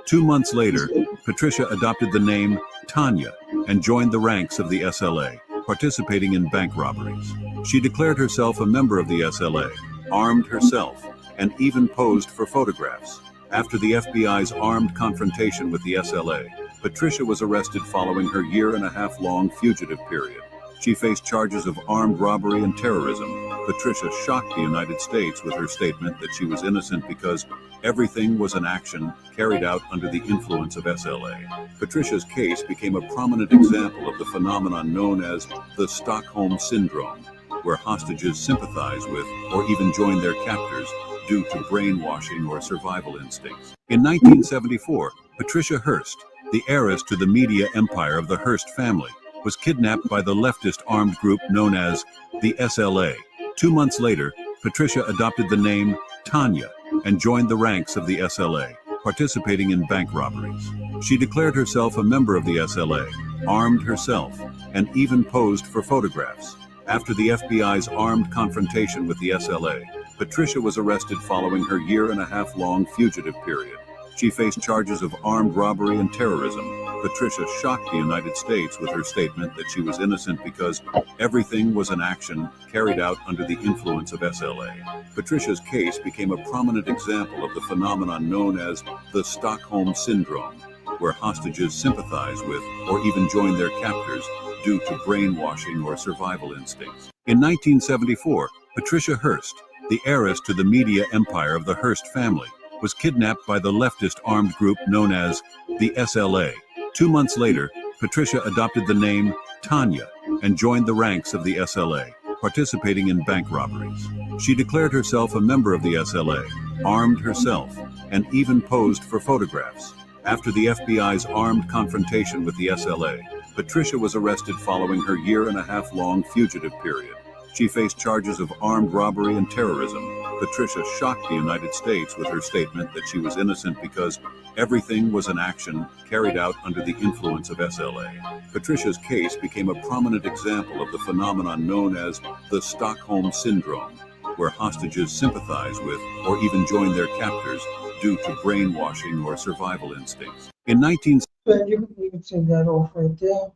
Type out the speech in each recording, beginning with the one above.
2 months later, Patricia adopted the name Tanya and joined the ranks of the SLA, participating in bank robberies. She declared herself a member of the SLA, armed herself, and even posed for photographs. After the FBI's armed confrontation with the SLA, Patricia was arrested following her year-and-a-half-long fugitive period. She faced charges of armed robbery and terrorism. Patricia shocked the United States with her statement that she was innocent because everything was an action carried out under the influence of SLA. Patricia's case became a prominent example of the phenomenon known as the Stockholm Syndrome, where hostages sympathize with or even join their captors due to brainwashing or survival instincts. In 1974, Patricia Hearst, the heiress to the media empire of the Hearst family, was kidnapped by the leftist armed group known as the SLA. 2 months later, Patricia adopted the name Tanya and joined the ranks of the SLA, participating in bank robberies. She declared herself a member of the SLA, armed herself, and even posed for photographs. After the FBI's armed confrontation with the SLA, Patricia was arrested following her year-and-a-half-long fugitive period. She faced charges of armed robbery and terrorism. Patricia shocked the United States with her statement that she was innocent because everything was an action carried out under the influence of SLA. Patricia's case became a prominent example of the phenomenon known as the Stockholm Syndrome, where hostages sympathize with or even join their captors due to brainwashing or survival instincts. In 1974, Patricia Hearst, the heiress to the media empire of the Hearst family, was kidnapped by the leftist armed group known as the SLA. 2 months later, Patricia adopted the name Tanya and joined the ranks of the SLA, participating in bank robberies. She declared herself a member of the SLA, armed herself, and even posed for photographs. After the FBI's armed confrontation with the SLA, Patricia was arrested following her year-and-a-half-long fugitive period. She faced charges of armed robbery and terrorism. Patricia shocked the United States with her statement that she was innocent because everything was an action carried out under the influence of SLA. Patricia's case became a prominent example of the phenomenon known as the Stockholm Syndrome, where hostages sympathize with or even join their captors due to brainwashing or survival instincts. In 19... You can take that off right there.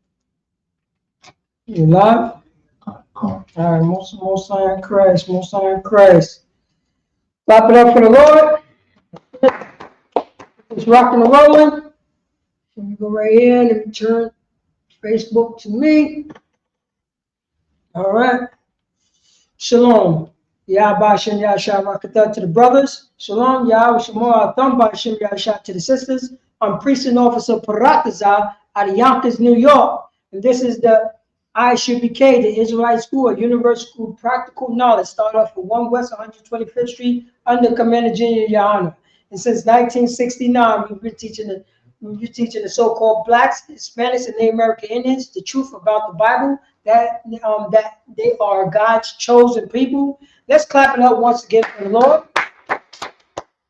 You live? All right, most high in Christ, most high in Christ. Clap it up for the Lord. It's rocking and rolling. Let me go right here and return Facebook to me. All right. Shalom. Yah Shem Yahshua Rakatah to the brothers. Shalom. Yah Shemor Atham Shem Yahshua to the sisters. I'm Priest and Officer Paratazah out of Yonkers, New York. And this is the Isupk, the Israelite School, a universal school, practical knowledge, started off for 1 West 125th Street under Commander Junior Yana. And since 1969, we've been teaching the so-called blacks, Hispanics, and Native American Indians the truth about the Bible, that they are God's chosen people. Let's clap it up once again for the Lord.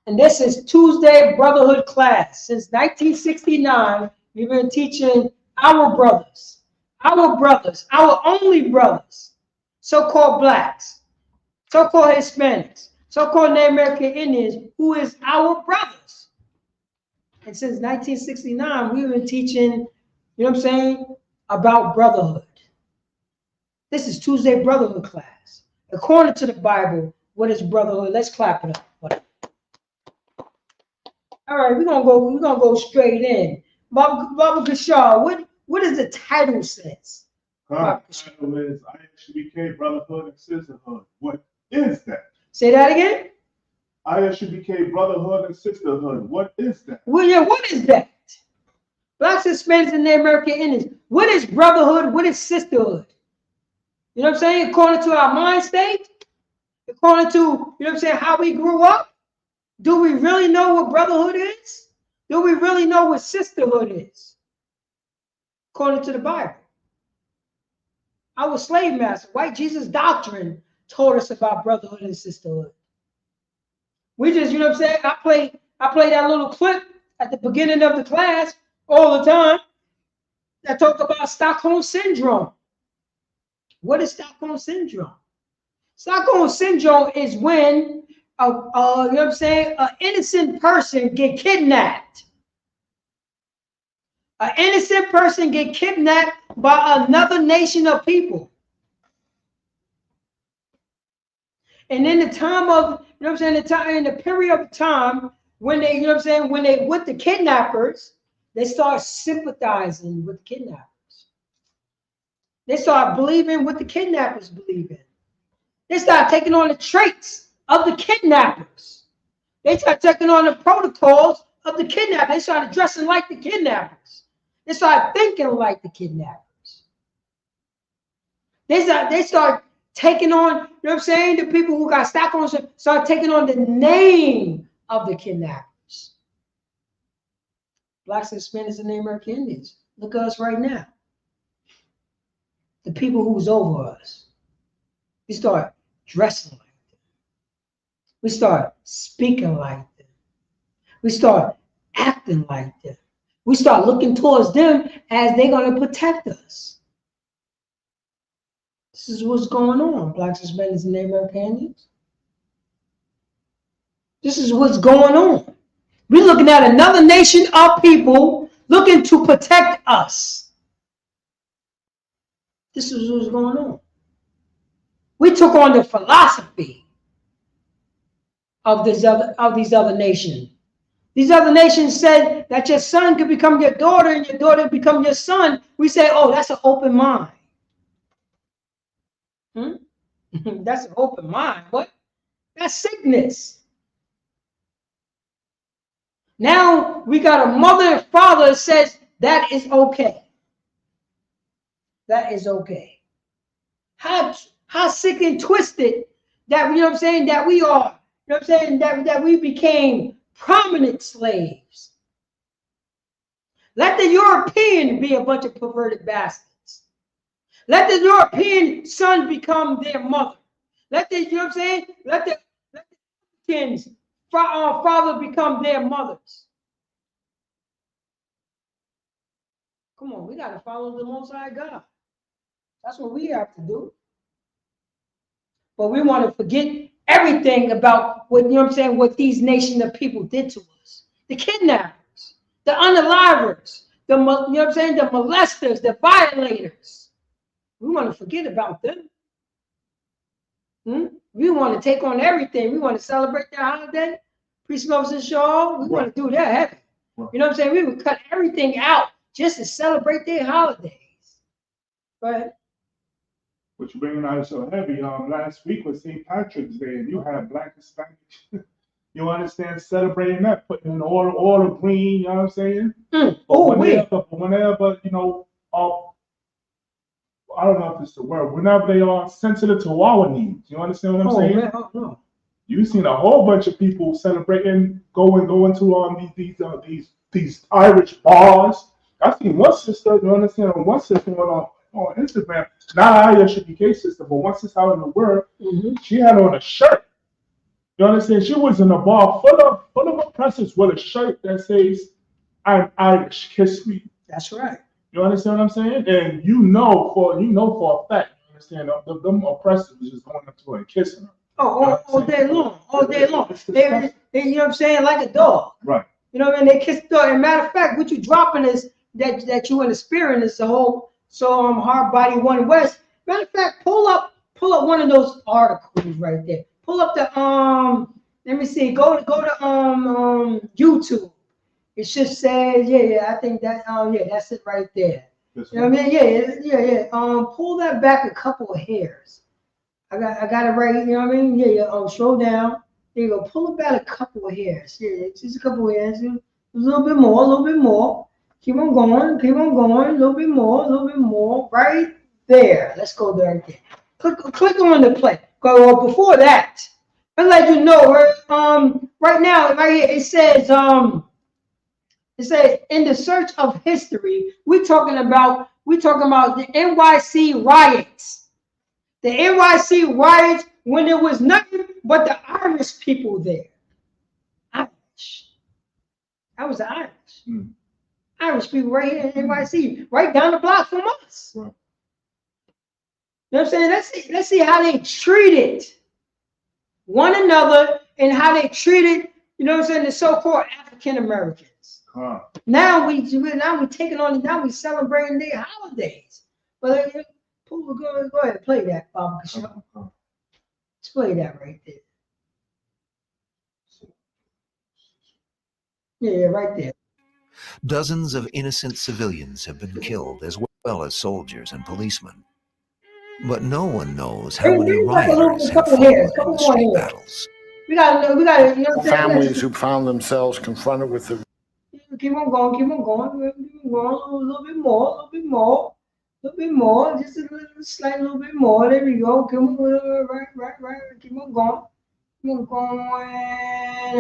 And this is Tuesday Brotherhood class. Since 1969, we've been teaching our brothers, our only brothers, so-called blacks, so-called Hispanics, so-called Native American Indians, who is our brothers. And since 1969, we've been teaching, you know what I'm saying, about brotherhood. This is Tuesday Brotherhood class. According to the Bible, what is brotherhood? Let's clap it up. All right, we're gonna go straight in. Baba Kashar, what is the title says? The title is Isupk, Brotherhood and Sisterhood. What is that? Say that again. Isupk, Brotherhood and Sisterhood. What is that? Well, yeah, what is that? Blacks, Hispanics, and Native American Indians. What is brotherhood? What is sisterhood? You know what I'm saying? According to our mind state, according to, you know what I'm saying, how we grew up, do we really know what brotherhood is? Do we really know what sisterhood is? According to the Bible. Our slave master, white Jesus doctrine, told us about brotherhood and sisterhood. We just, you know what I'm saying? I play that little clip at the beginning of the class all the time that talk about Stockholm Syndrome. What is Stockholm Syndrome? Stockholm Syndrome is when you know what I'm saying, an innocent person get kidnapped An innocent person get kidnapped by another nation of people. And in the time of, you know what I'm saying, in the period of time when they, you know what I'm saying, when they with the kidnappers, they start sympathizing with the kidnappers. They start believing what the kidnappers believe in. They start taking on the traits of the kidnappers. They start taking on the protocols of the kidnappers. They start dressing like the kidnappers. They start thinking like the kidnappers. They start taking on, you know what I'm saying, the people who got stock ownership start taking on the name of the kidnappers. Blacks, Hispanics, and Native American Indians. Look at us right now. The people who's over us. We start dressing like them. We start speaking like them. We start acting like them. We start looking towards them as they're going to protect us. This is what's going on, Blacks, Hispanics, and Native American Indians. This is what's going on. We're looking at another nation of people looking to protect us. This is what's going on. We took on the philosophy of these other nations. These other nations said that your son could become your daughter and your daughter become your son. We say, oh, that's an open mind. That's an open mind. What? That's sickness. Now we got a mother and father that says that is okay. That is okay. How sick and twisted that, you know what I'm saying, that we are, you know what I'm saying, that we became prominent slaves. Let the European be a bunch of perverted bastards. Let the European son become their mother. Let the, you know what I'm saying, let the Africans father become their mothers. Come on, we got to follow the Most High God. That's what we have to do. But we want to forget everything about what, you know what I'm saying, what these nations of people did to us. The kidnappers, the unalivers, you know what I'm saying, the molesters, the violators. We want to forget about them. We want to take on everything. We want to celebrate their holiday. Priest Moses and Shaw, we want to do that heavy. You know what I'm saying? We would cut everything out just to celebrate their holidays. But what you bringing out is so heavy. Last week was St. Patrick's Day, and you had Black Hispanic. You understand? Celebrating that, putting in all the green. You know what I'm saying? Whenever, you know, I don't know if it's the word. Whenever they are sensitive to our needs, you understand what I'm saying? Man, no. You've seen a whole bunch of people celebrating, going to these Irish bars. I seen one sister, you understand? One sister went on Instagram, not Irish UK sister, but one sister out in the world. She had on a shirt. You understand? She was in a bar full of oppressors with a shirt that says, "I'm Irish, kiss me." That's right. You understand what I'm saying? And you know for a fact, you understand, them oppressors was just going up to her and kissing her. All day long. They, you know what I'm saying, like a dog. Right. You know what I mean? They kiss the dog. And matter of fact, what you dropping is that you in the spirit is the whole hard body one west. Matter of fact, pull up one of those articles right there. Pull up the let me see, go to YouTube. It should say, I think that that's it right there. You know what I mean? Yeah. Pull that back a couple of hairs. I got it right. You know what I mean? Scroll down. There you go. Pull it back a couple of hairs. Yeah, just a couple of hairs. A little bit more. Keep on going. A little bit more. Right there. Let's go there again. Click on the play. Go before that. I'll let you know. Right now, right here, it says in the search of history, we're talking about the NYC riots. The NYC riots when there was nothing but the Irish people there. Irish. That was the Irish. Irish people right here in NYC, right down the block from us. Right. You know what I'm saying? Let's see how they treated one another and how they treated, you know what I'm saying, the so-called African Americans. Now we taking on, now we celebrating their holidays. But go ahead and play that, Baba Kashaw. Let's play that right there. Yeah, right there. Dozens of innocent civilians have been killed, as well as soldiers and policemen. But no one knows how many rioters have fallen in the street battles. We got families who found themselves confronted with the. Keep on going, a little bit more, just a little bit more. There we go. Come on, right. Keep on going.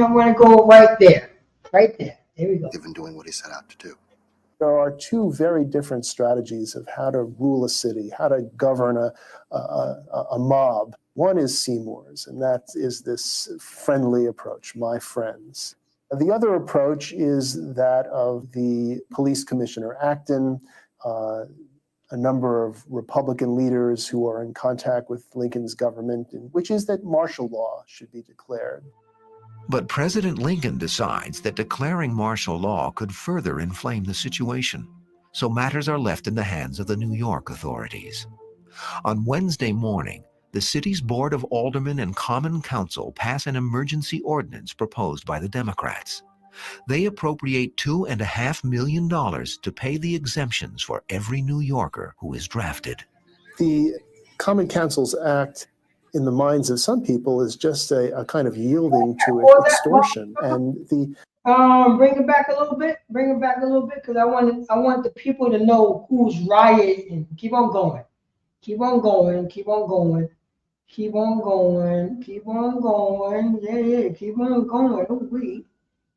I'm gonna go right there. There we go. Even doing what he set out to do. There are two very different strategies of how to rule a city, how to govern a mob. One is Seymour's, and that is this friendly approach, my friends. The other approach is that of the police commissioner, Acton, a number of Republican leaders who are in contact with Lincoln's government, which is that martial law should be declared. But President Lincoln decides that declaring martial law could further inflame the situation, so matters are left in the hands of the New York authorities. On Wednesday morning, the city's Board of Aldermen and Common Council pass an emergency ordinance proposed by the Democrats. They appropriate $2.5 million to pay the exemptions for every New Yorker who is drafted. The Common Council's Act, in the minds of some people, is just a kind of yielding to extortion. And the bring it back a little bit, because I want the people to know who's rioting. Keep on going. Yeah, keep on going. Oh,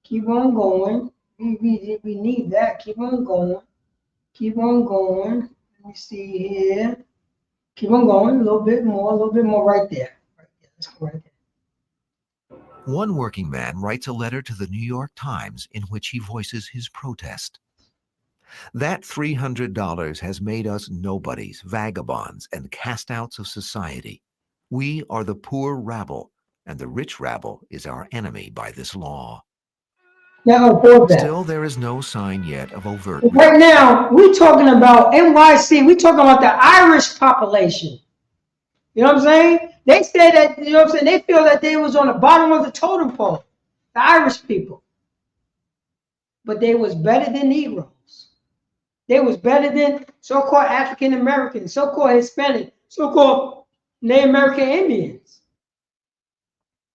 keep on going. We need that. Keep on going. Let me see here. Keep on going. A little bit more right there. Let's go right there. One working man writes a letter to the New York Times in which he voices his protest. That $300 has made us nobodies, vagabonds, and cast-outs of society. We are the poor rabble, and the rich rabble is our enemy by this law. Still, there is no sign yet of overt. Right now, we're talking about NYC. We're talking about the Irish population. You know what I'm saying? They said that, you know what I'm saying? They feel that they was on the bottom of the totem pole, the Irish people. But they was better than Negroes. They was better than so-called African Americans, so-called Hispanic, so-called Native American Indians.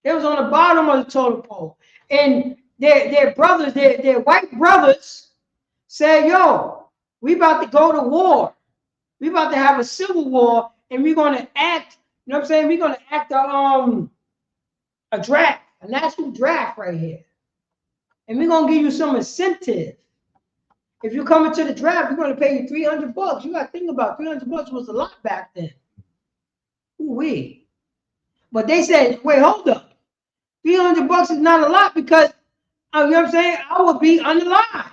They was on the bottom of the totem pole. And their brothers, their white brothers said, yo, we about to go to war. We about to have a civil war, and we're going to act, you know what I'm saying? We're going to act a draft, a national draft right here. And we're going to give you some incentive. If you're coming to the draft, we're going to pay you $300. You got to think about $300 was a lot back then. Ooh-wee. But they said, wait, hold up. $300 is not a lot because, you know what I'm saying? I would be unalive.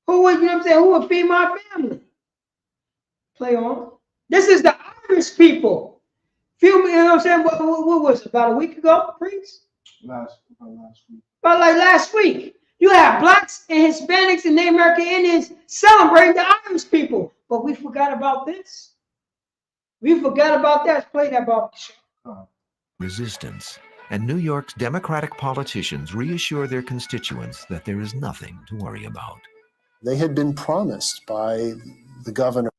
Who would, you know what I'm saying? Who would feed my family? Play on. This is the Irish people. You know what I'm saying? What was it? About a week ago, Priest? Last week. About like last week. You have blacks and Hispanics and Native American Indians celebrating the Irish people. But we forgot about this. We forgot about that. Let's play that about resistance. And New York's Democratic politicians reassure their constituents that there is nothing to worry about. They had been promised by the governor,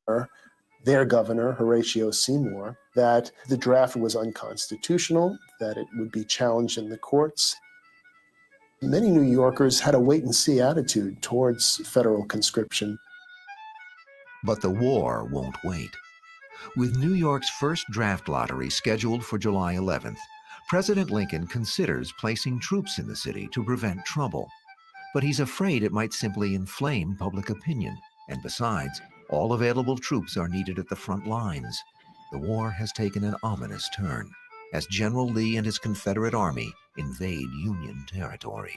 their governor, Horatio Seymour, that the draft was unconstitutional, that it would be challenged in the courts. Many New Yorkers had a wait-and-see attitude towards federal conscription. But the war won't wait. With New York's first draft lottery scheduled for July 11th, President Lincoln considers placing troops in the city to prevent trouble. But he's afraid it might simply inflame public opinion. And besides, all available troops are needed at the front lines. The war has taken an ominous turn as General Lee and his Confederate Army invade Union territory.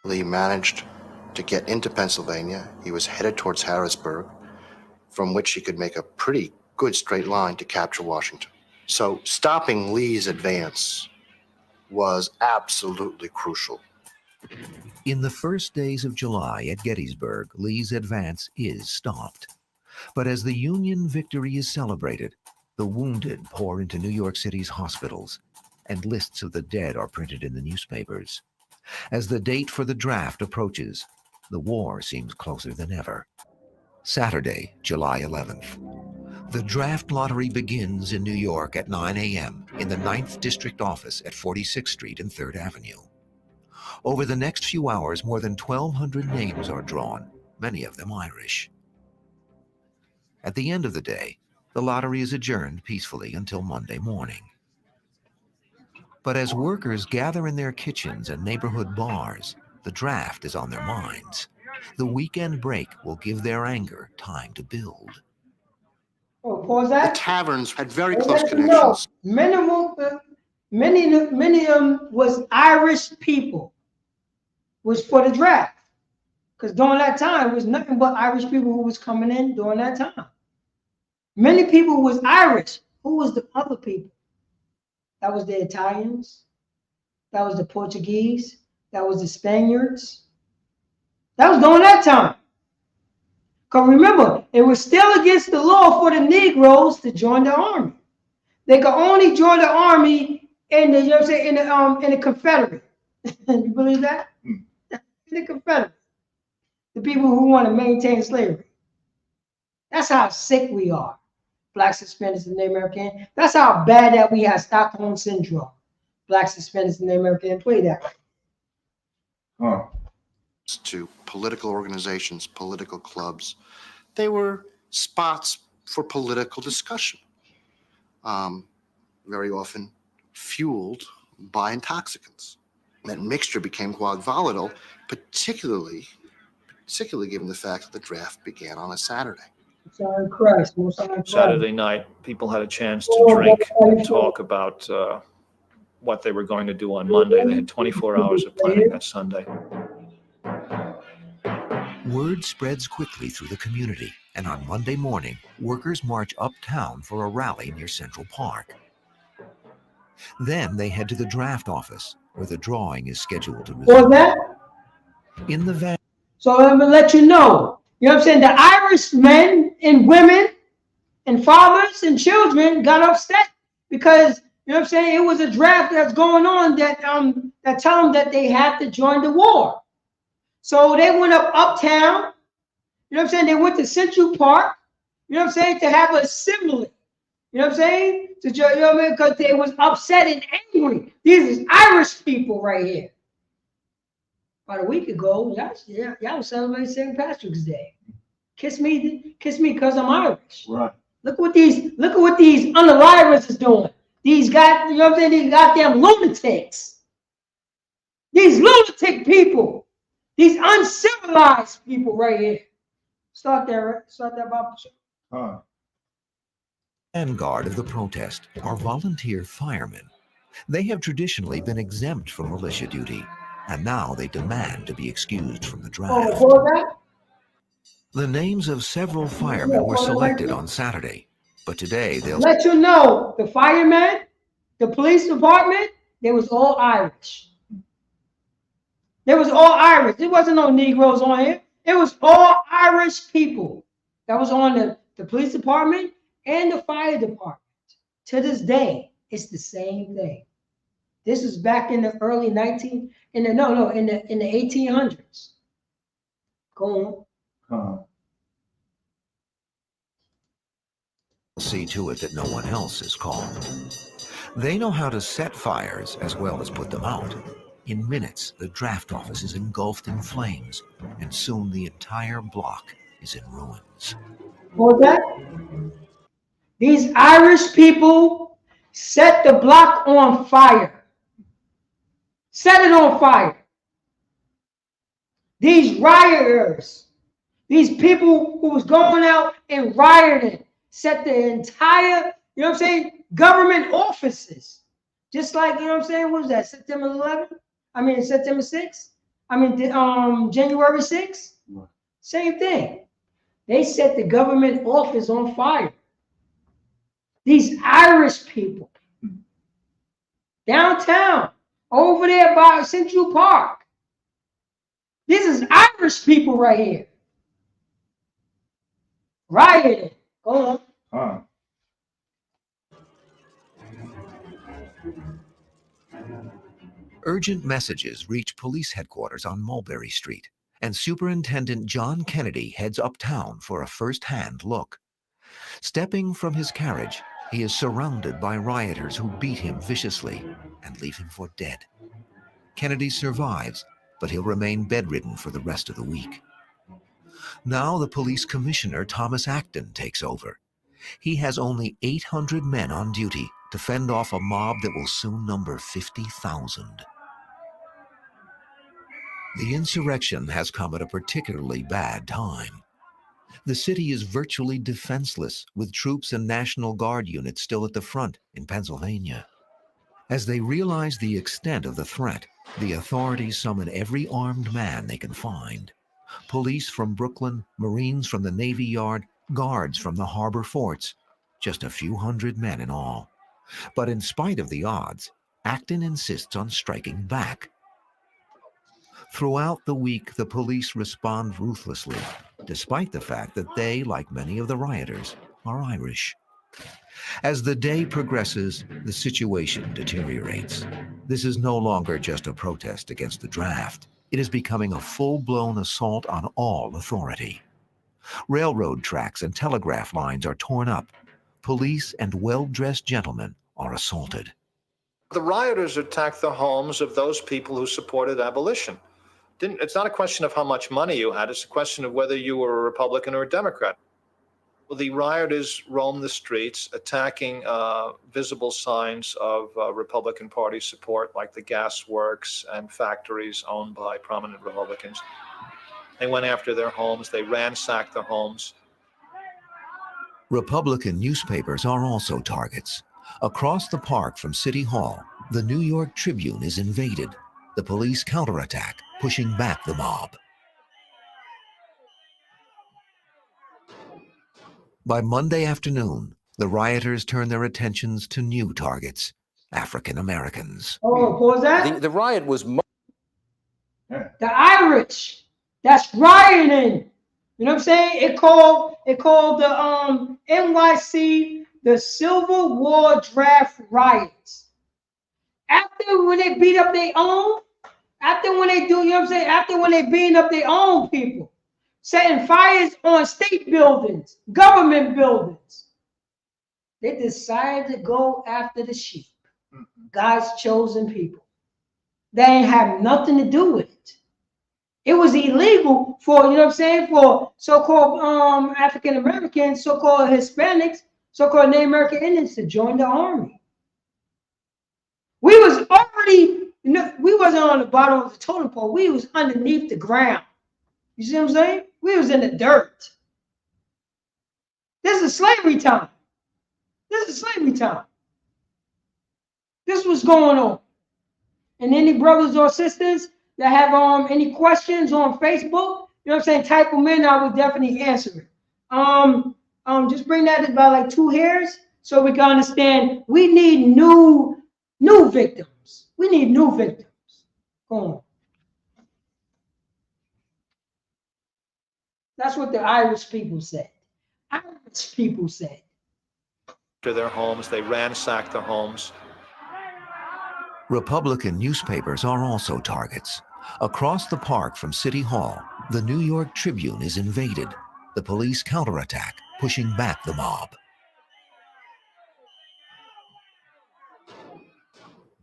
Lee managed to get into Pennsylvania. He was headed towards Harrisburg, from which he could make a pretty good straight line to capture Washington. So stopping Lee's advance was absolutely crucial. In the first days of July at Gettysburg, Lee's advance is stopped. But as the Union victory is celebrated, the wounded pour into New York City's hospitals, and lists of the dead are printed in the newspapers. As the date for the draft approaches, the war seems closer than ever. Saturday, July 11th. The draft lottery begins in New York at 9 a.m. in the 9th District office at 46th Street and 3rd Avenue. Over the next few hours, more than 1,200 names are drawn, many of them Irish. At the end of the day, the lottery is adjourned peacefully until Monday morning. But as workers gather in their kitchens and neighborhood bars, the draft is on their minds. The weekend break will give their anger time to build. Oh, pause The that. taverns had very Let close you connections. know, many of them was Irish people, was for the draft. Because during that time, it was nothing but Irish people who was coming in during that time. Many people was Irish. Who was the other people? That was the Italians. That was the Portuguese. That was the Spaniards. That was during that time. Because remember, it was still against the law for the Negroes to join the army. They could only join the army in the, you know what I'm saying, in the Confederate. You believe that? In the Confederate. The people who want to maintain slavery. That's how sick we are. Blacks, Hispanics, and Native American. That's how bad that we have Stockholm syndrome. Blacks, Hispanics, and Native American. Play that. To political organizations, political clubs. They were spots for political discussion, very often fueled by intoxicants. That mixture became quite volatile, particularly given the fact that the draft began on a Saturday. Sorry, Christ. Most sorry, Saturday night, people had a chance to drink and talk about what they were going to do on Monday. They had 24 hours of planning that Sunday. Word spreads quickly through the community, and on Monday morning, workers march uptown for a rally near Central Park. Then they head to the draft office, where the drawing is scheduled to resume. For that? In the van. So I'm gonna let you know. You know what I'm saying? The Irish men and women and fathers and children got upset because, you know what I'm saying, it was a draft that's going on that tell them that they had to join the war. So they went uptown, you know what I'm saying? They went to Central Park, you know what I'm saying, to have an assembly. You know what I'm saying? You know what I mean? Because they was upset and angry. These is Irish people right here. About a week ago, y'all was celebrating St. Patrick's Day. Kiss me, because I'm Irish. Right. Look what these unalivers is doing. These guys, you know what I'm saying? These goddamn lunatics. These lunatic people. These uncivilized people right here. Start there, Bob. Vanguard of the protest are volunteer firemen. They have traditionally been exempt from militia duty, and now they demand to be excused from the draft. The names of several firemen were selected on Saturday, but today they'll let you know the firemen, the police department, they was all Irish. They was all Irish. There wasn't no Negroes on here. It was all Irish people that was on the police department and the fire department. To this day, it's the same thing. This is back in the early in the 1800s. Go on. see to it that no one else is called. They know how to set fires as well as put them out. In minutes, the draft office is engulfed in flames, and soon the entire block is in ruins. Hold that. These Irish people set the block on fire. Set it on fire. These rioters, these people who was going out and rioting, set the entire, you know what I'm saying, government offices. Just like, you know what I'm saying, what was that, September 11th? I mean, September 6th? I mean, January 6th? Same thing. They set the government office on fire. These Irish people. Downtown, over there by Central Park. Irish people right here. Rioting. Go on. Urgent messages reach police headquarters on Mulberry Street, and Superintendent John Kennedy heads uptown for a first-hand look. Stepping from his carriage, he is surrounded by rioters who beat him viciously and leave him for dead. Kennedy survives, but he'll remain bedridden for the rest of the week. Now the police commissioner, Thomas Acton, takes over. He has only 800 men on duty to fend off a mob that will soon number 50,000. The insurrection has come at a particularly bad time. The city is virtually defenseless, with troops and National Guard units still at the front in Pennsylvania. As they realize the extent of the threat, the authorities summon every armed man they can find. Police from Brooklyn, Marines from the Navy Yard, guards from the harbor forts, just a few hundred men in all. But in spite of the odds, Acton insists on striking back. Throughout the week, the police respond ruthlessly, despite the fact that they, like many of the rioters, are Irish. As the day progresses, the situation deteriorates. This is no longer just a protest against the draft. It is becoming a full-blown assault on all authority. Railroad tracks and telegraph lines are torn up. Police and well-dressed gentlemen are assaulted. The rioters attacked the homes of those people who supported abolition. It's not a question of how much money you had. It's a question of whether you were a Republican or a Democrat. Well, the rioters roamed the streets, attacking visible signs of Republican Party support, like the gas works and factories owned by prominent Republicans. They went after their homes. They ransacked their homes. Republican newspapers are also targets. Across the park from City Hall, the New York Tribune is invaded. The police counterattack, pushing back the mob. By Monday afternoon, the rioters turn their attentions to new targets, African Americans. Oh, what was that? The riot was... The Irish. That's rioting. You know what I'm saying? It called the NYC the Civil War draft riots. After when they beat up their own, after when they do, you know what I'm saying? After when they beating up their own people, setting fires on state buildings, government buildings, they decided to go after the sheep, God's chosen people. They ain't have nothing to do with it. It was illegal for, you know what I'm saying, for so-called African Americans, so-called Hispanics, so-called Native American Indians to join the army. We was already, you know, we wasn't on the bottom of the totem pole. We was underneath the ground. You see what I'm saying? We was in the dirt. This is slavery time. This is slavery time. This was going on. And any brothers or sisters that have any questions on Facebook, you know what I'm saying, type them in, I will definitely answer it. Just bring that about like 2 hairs so we can understand we need new victims. We need new victims. Go on. That's what the Irish people said. Irish people said. To their homes, they ransacked their homes. Republican newspapers are also targets. Across the park from City Hall, the New York Tribune is invaded. The police counterattack, pushing back the mob.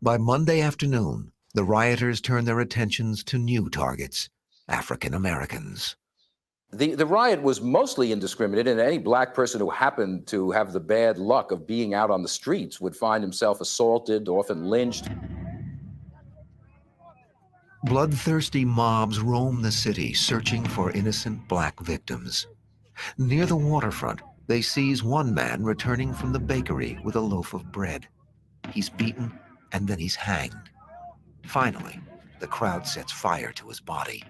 By Monday afternoon, the rioters turn their attentions to new targets, African Americans. The riot was mostly indiscriminate, and any black person who happened to have the bad luck of being out on the streets would find himself assaulted, often lynched. Bloodthirsty mobs roam the city searching for innocent black victims. Near the waterfront, they seize one man returning from the bakery with a loaf of bread. He's beaten and then he's hanged. Finally, the crowd sets fire to his body.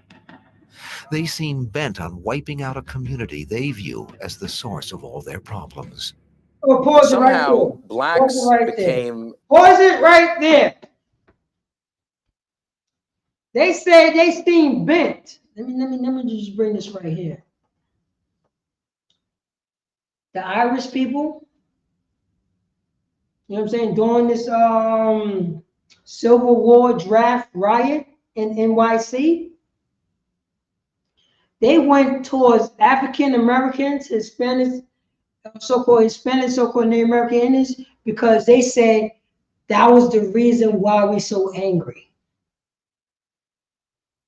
They seem bent on wiping out a community they view as the source of all their problems. Oh, pause it right there. Somehow, blacks Pause it right became... Pause it right there. They say they seem bent. Let me just bring this right here. The Irish people, you know what I'm saying, during this Civil War draft riot in NYC, they went towards African Americans, Hispanics, so-called Hispanic, so-called Native American Indians, because they said that was the reason why we're so angry.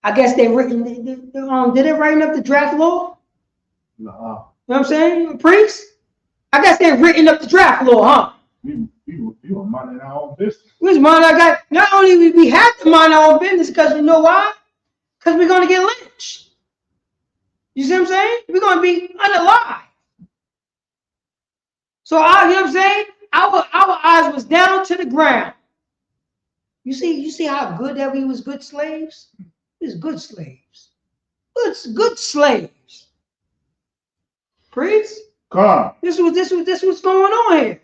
I guess did they write up the draft law? No. You know what I'm saying, priest? I guess they're written up the draft law, huh? We were minding our own business. We was minding our guy. Not only we had to mind our own business, because you know why? Because we're gonna get lynched. You see what I'm saying? We're gonna be unalive. So you know what I'm saying? Our eyes was down to the ground. You see how good that we was good slaves? We was good slaves. Good slaves. Priest? God. This what's going on here.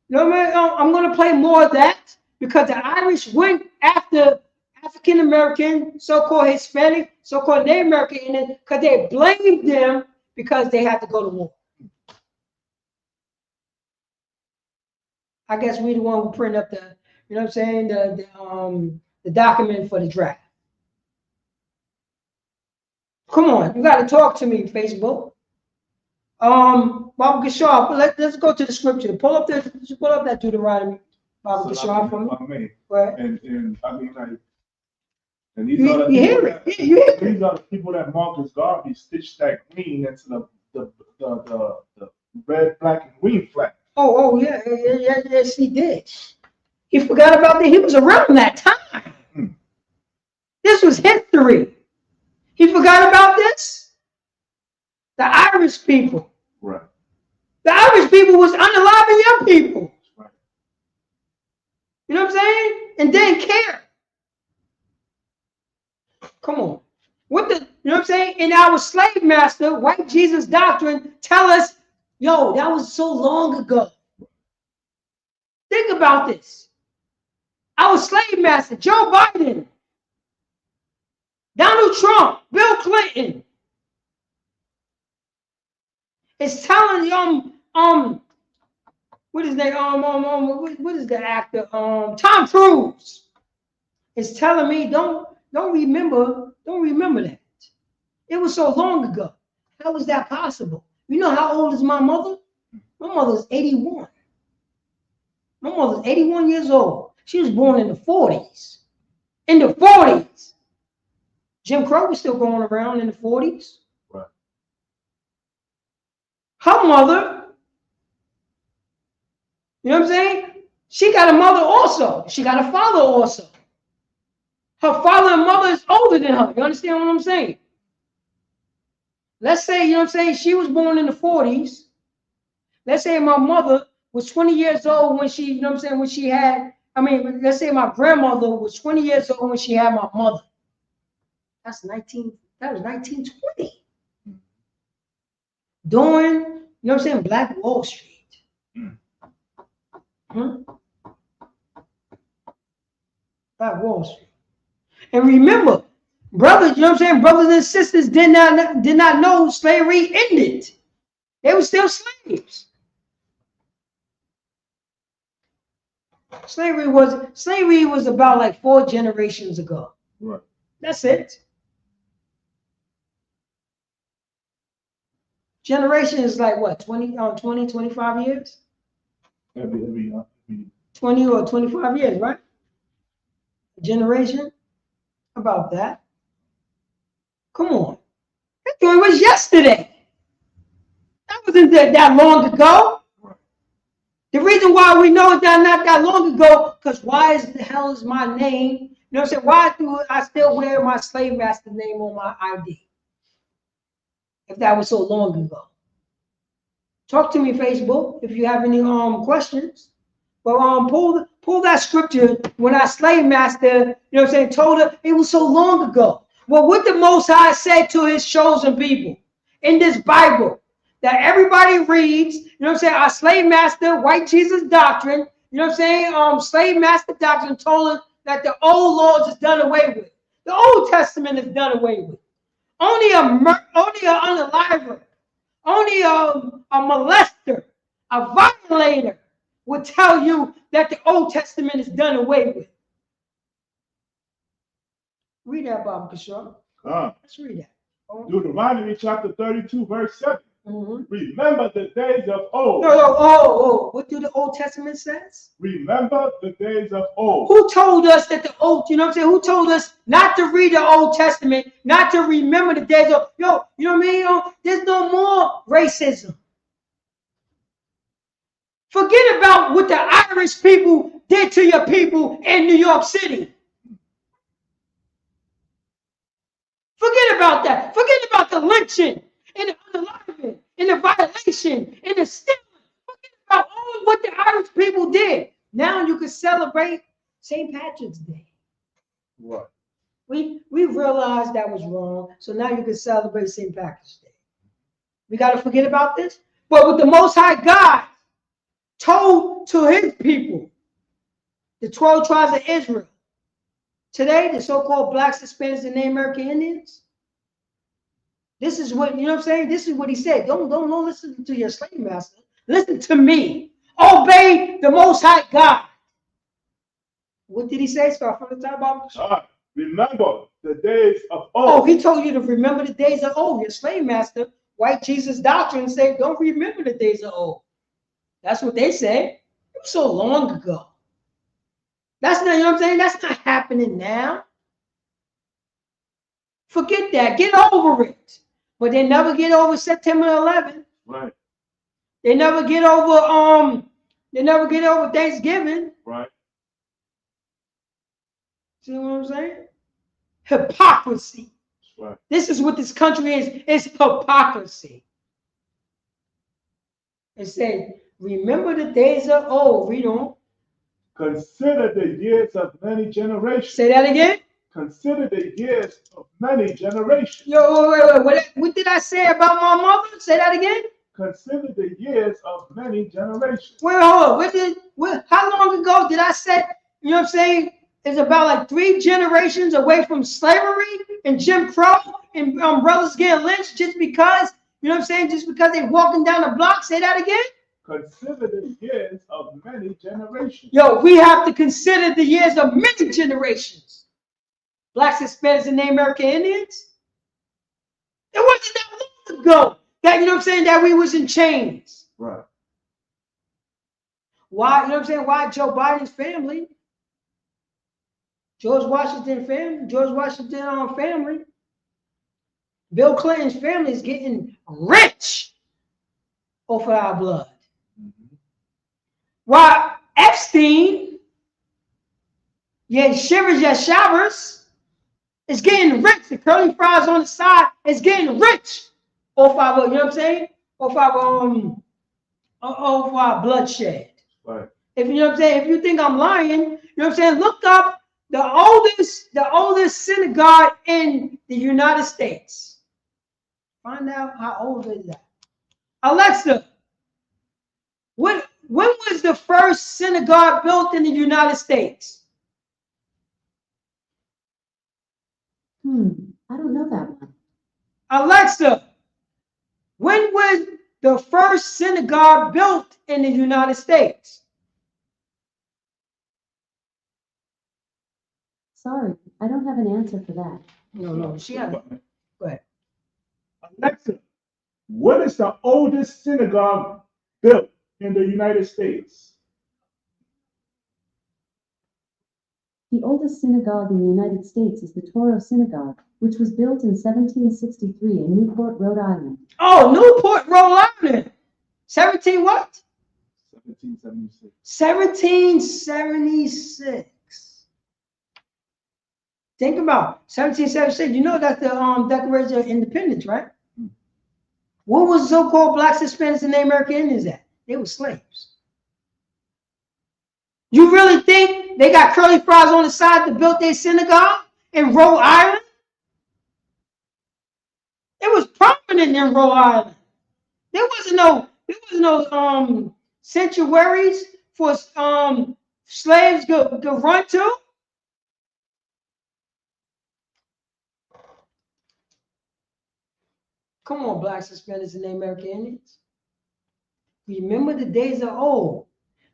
You know what I mean? I'm gonna play more of that because the Irish went after African American, so-called Hispanic, so-called Native American Indian, because they blamed them because they had to go to war. I guess we the one who print up the, you know what I'm saying, the document for the draft. Come on, you got to talk to me, Facebook. Baba Gashar, let's go to the scripture. Pull up that Deuteronomy, Baba Gashar, for me. Right. And I mean, like, and these You are the hear it? You hear it? These are the people that Marcus Garvey stitched that green into the red, black, and green flag. Oh yeah, yes, he did. He forgot about that. He was around that time. This was history. He forgot about this. The Irish people. Right. The Irish people was unaliving young people. Right. You know what I'm saying? And didn't care. Come on. You know what I'm saying? In our slave master, white Jesus doctrine, tell us, yo, that was so long ago. Think about this. Our slave master, Joe Biden, Donald Trump, Bill Clinton, is telling what is that? What is the actor? Tom Cruise is telling me don't remember that. It was so long ago. How is that possible? You know how old is my mother? My mother's 81. My mother's 81 years old. She was born in the 40s. In the 40s. Jim Crow was still going around in the 40s. Right. Her mother, you know what I'm saying? She got a mother also. She got a father also. Her father and mother is older than her. You understand what I'm saying? Let's say, you know what I'm saying, she was born in the 40s. Let's say my mother was 20 years old when she, you know what I'm saying, when she had, let's say my grandmother was 20 years old when she had my mother. That was 1920. During, you know what I'm saying, Black Wall Street. Black Wall Street. And remember, brothers, you know what I'm saying, brothers and sisters did not know slavery ended. They were still slaves. Slavery was about like 4 generations ago. Right. That's it. Generation is like what, 20, 25 years? Every 20 or 25 years, right? Generation? About that. Come on. That joint was yesterday. That wasn't that long ago. The reason why we know it's not that long ago, because why is the hell is my name? You know what I'm saying? Why do I still wear my slave master name on my ID? If that was so long ago. Talk to me, Facebook, if you have any questions. But pull that scripture when our slave master, you know what I'm saying, told her it was so long ago. Well, what the Most High said to his chosen people in this Bible that everybody reads, you know what I'm saying, our slave master, white Jesus doctrine, you know what I'm saying, slave master doctrine told us that the old laws is done away with. The Old Testament is done away with. Only an unaliver, only a molester, a violator will tell you that the Old Testament is done away with. Read that, Bob Kishore. Let's read that. Deuteronomy chapter 32, verse 7. Remember the days of old. No. What do the Old Testament says? Remember the days of old. Who told us that the Old, you know what I'm saying? Who told us not to read the Old Testament, not to remember the days of, you know what I mean? There's no more racism. Forget about what the Irish people did to your people in New York City. Forget about that. Forget about the lynching and the unaliving and the violation and the stealing. Forget about all what the Irish people did. Now you can celebrate St. Patrick's Day. What? We realized that was wrong, so now you can celebrate St. Patrick's Day. We got to forget about this. But what the Most High God told to his people, the 12 tribes of Israel, today, the so-called blacks, Hispanics, and Native American Indians, this is what, you know what I'm saying? This is what he said. Don't listen to your slave master. Listen to me. Obey the Most High God. What did he say? Start from the top, Bob. Remember the days of old. Oh, he told you to remember the days of old. Your slave master, white Jesus doctrine, say, don't remember the days of old. That's what they say. It was so long ago. That's not, you know what I'm saying? That's not happening now. Forget that. Get over it. But they never get over September 11th. Right. They never get over Thanksgiving. Right. See what I'm saying? Hypocrisy. Right. This is what this country is. It's hypocrisy. It says, remember the days of old. Read on. Consider the years of many generations. Say that again. Consider the years of many generations. Yo, wait. What did I say about my mother? Say that again. Consider the years of many generations. Wait, hold on. How long ago did I say, you know what I'm saying? It's about like 3 generations away from slavery and Jim Crow and brothers getting lynched just because, you know what I'm saying? Just because they walking down the block. Say that again. Consider the years of many generations. Yo, we have to consider the years of many generations. Blacks, Hispanics, and Native American Indians. It wasn't that long ago that, you know what I'm saying, that we was in chains. Right. Why, you know what I'm saying? Why Joe Biden's family, George Washington family, Bill Clinton's family is getting rich off of our blood. While Epstein, shivers, is getting rich. The curly fries on the side is getting rich off our, you know what I'm saying? Off our bloodshed. Right. If you know what I'm saying, if you think I'm lying, you know what I'm saying, look up the oldest synagogue in the United States. Find out how old is that. Alexa, when was the first synagogue built in the United States? I don't know that one. Alexa, when was the first synagogue built in the United States? Sorry, I don't have an answer for that. No, she has. Go ahead. Alexa, what is the oldest synagogue built in the United States? The oldest synagogue in the United States is the Toro Synagogue, which was built in 1763 in Newport, Rhode Island. Oh, Newport, Rhode Island. 17 what? 1776. 1776. Think about 1776. You know that's the Declaration of Independence, right? What was so-called blacks, Hispanics, and Native American Indians at? They were slaves. You really think they got curly fries on the side to build their synagogue in Rhode Island? It was prominent in Rhode Island. There was no sanctuaries for slaves to run to. Come on, blacks, Hispanics, and American Indians. Remember the days of old.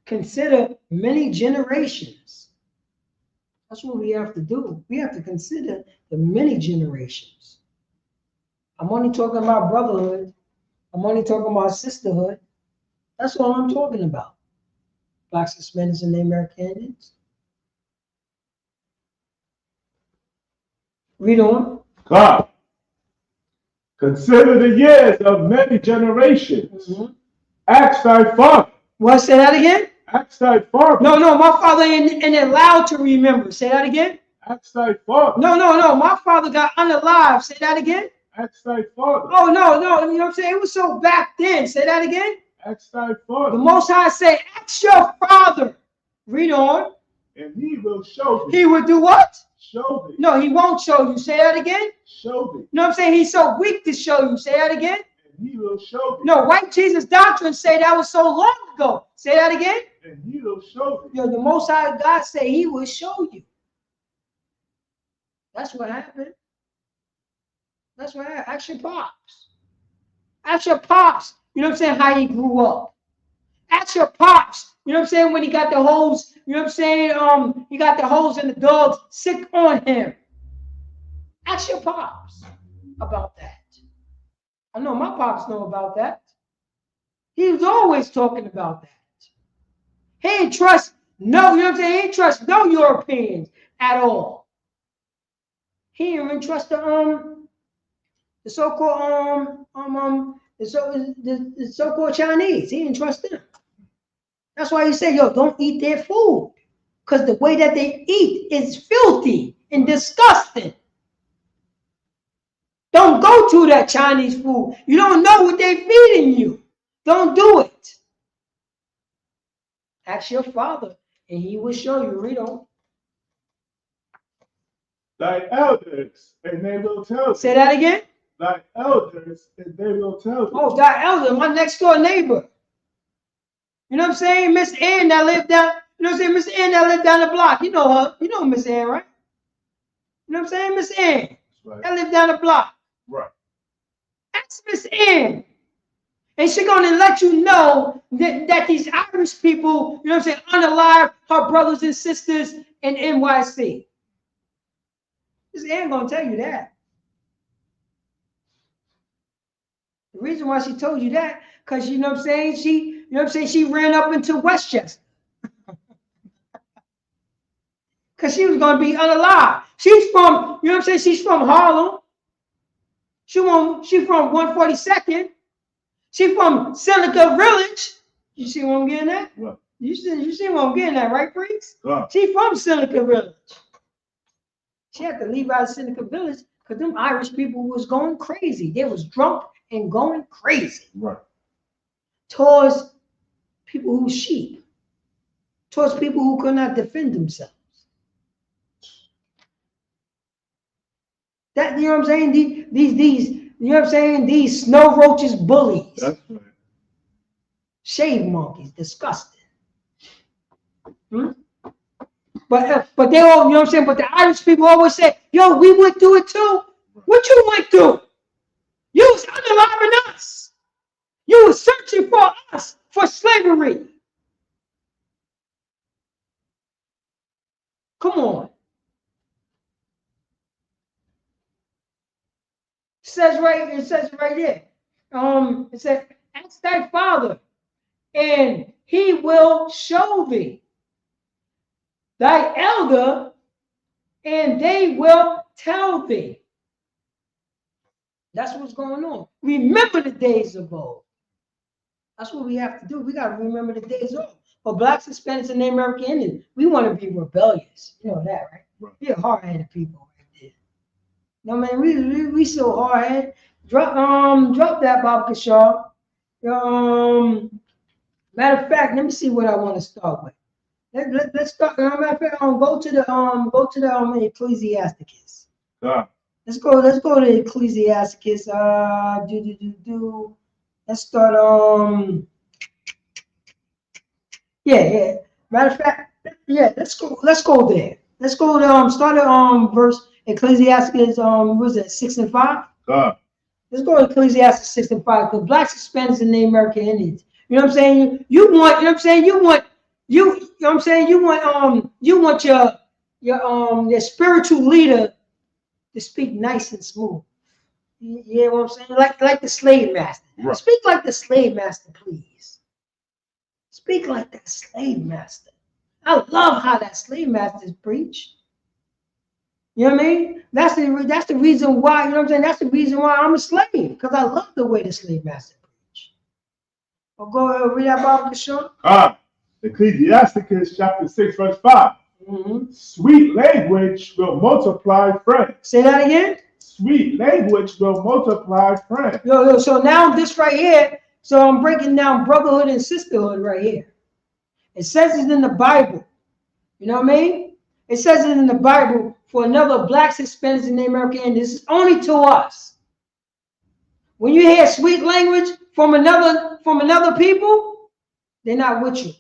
Consider many generations. That's what we have to do. We have to consider the many generations. I'm only talking about brotherhood. I'm only talking about sisterhood. That's all I'm talking about. Blacks, Hispanics, and American Indians. Read on. God. Consider the years of many generations. Ask thy father. What? Say that again? Ask thy father. No, my father ain't allowed to remember. Say that again? Ask thy father. No. My father got unalive. Say that again? Ask thy father. Oh, no. You know what I'm saying? It was so back then. Say that again? Ask thy father. The Most High say, ask your father. Read on. And he will show thee. He will do what? Show thee. No, he won't show you. Say that again? Show thee. You know what I'm saying? He's so weak to show you. Say that again? And he will show thee. No, white Jesus doctrine say that was so long ago. Say that again? And he will show thee. Yo, the Most High God say he will show you. That's what happened. That's what happened. Ask your pops. Ask your pops. You know what I'm saying? How he grew up. Ask your pops. You know what I'm saying? When he got the holes, you know what I'm saying? He got the holes in the dogs sick on him. Ask your pops about that. I know my pops know about that. He was always talking about that. He ain't trust no, you know what I'm saying? He ain't trust no Europeans at all. He didn't even trust the so-called the so-called Chinese. He didn't trust them. That's why he said, yo, don't eat their food. Because the way that they eat is filthy and disgusting. Don't go to that Chinese food. You don't know what they're feeding you. Don't do it. Ask your father, and he will show you. Read on. Thy elders, and they will tell thee. Say that again? Thy elders, and they will tell thee. Oh, thy elder, my next door neighbor. You know what I'm saying? Miss Ann that lived down, you know what I'm saying? Miss Ann that lived down the block. You know her. You know Miss Ann, right? You know what I'm saying? Miss Ann. Right. That lived down the block. Right. Ask Miss Ann. And she's going to let you know that these Irish people, you know what I'm saying, unalive her brothers and sisters in NYC. Miss Ann going to tell you that. The reason why she told you that, because you know what I'm saying, she ran up into Westchester. Because she was going to be unalive. She's from, you know what I'm saying, she's from Harlem. She's from 142nd. She's from Seneca Village. You see what I'm getting at? Right. You see what I'm getting at, right, Priest? Right. She's from Seneca Village. She had to leave out of Seneca Village because them Irish people was going crazy. They was drunk and going crazy. Right. Towards people who sheep. Towards people who could not defend themselves. That, you know what I'm saying? These, you know what I'm saying? These snow roaches bullies. That's right. Shave monkeys, disgusting. But they all, you know what I'm saying? But the Irish people always say, yo, we went through it too. What you went through? You was unaliving us. You was searching for us for slavery. Come on. It says right there. It says, ask thy father, and he will show thee. Thy elder, and they will tell thee. That's what's going on. Remember the days of old. That's what we have to do. We got to remember the days of old. But blacks, Hispanics, and American Indians, we want to be rebellious. You know that, right? We're hard-headed people right there. No, man, we so hard-headed. Drop that, Bob Kishar. Matter of fact, let me see what I want to start with. Let's start. Matter of fact, go to the Ecclesiasticus. Let's go to Ecclesiasticus. Let's start. Yeah. Matter of fact, yeah. Let's go there. Let's go to start at verse Ecclesiasticus. Was it 6 and 5? Let's go to Ecclesiastes 6 and 5, because blacks, Hispanics, and Native American Indians. You know what I'm saying? You want, you know what I'm saying? You know what I'm saying? You want your spiritual leader to speak nice and smooth. You know what I'm saying? Like the slave master. Right. Speak like the slave master, please. Speak like that slave master. I love how that slave master preach. You know what I mean? That's the reason why, you know what I'm saying? That's the reason why I'm a slave, because I love the way the slave master preach. I'll go ahead and read that Bible, Sean. Ecclesiasticus chapter 6, verse 5. Sweet language will multiply friends. Say that again. Sweet language will multiply friends. Yo, so now this right here, so I'm breaking down brotherhood and sisterhood right here. It says it in the Bible. You know what I mean? It says it in the Bible for another blacks, Hispanics, and Native American Indians. This is only to us. When you hear sweet language from another people, they're not with you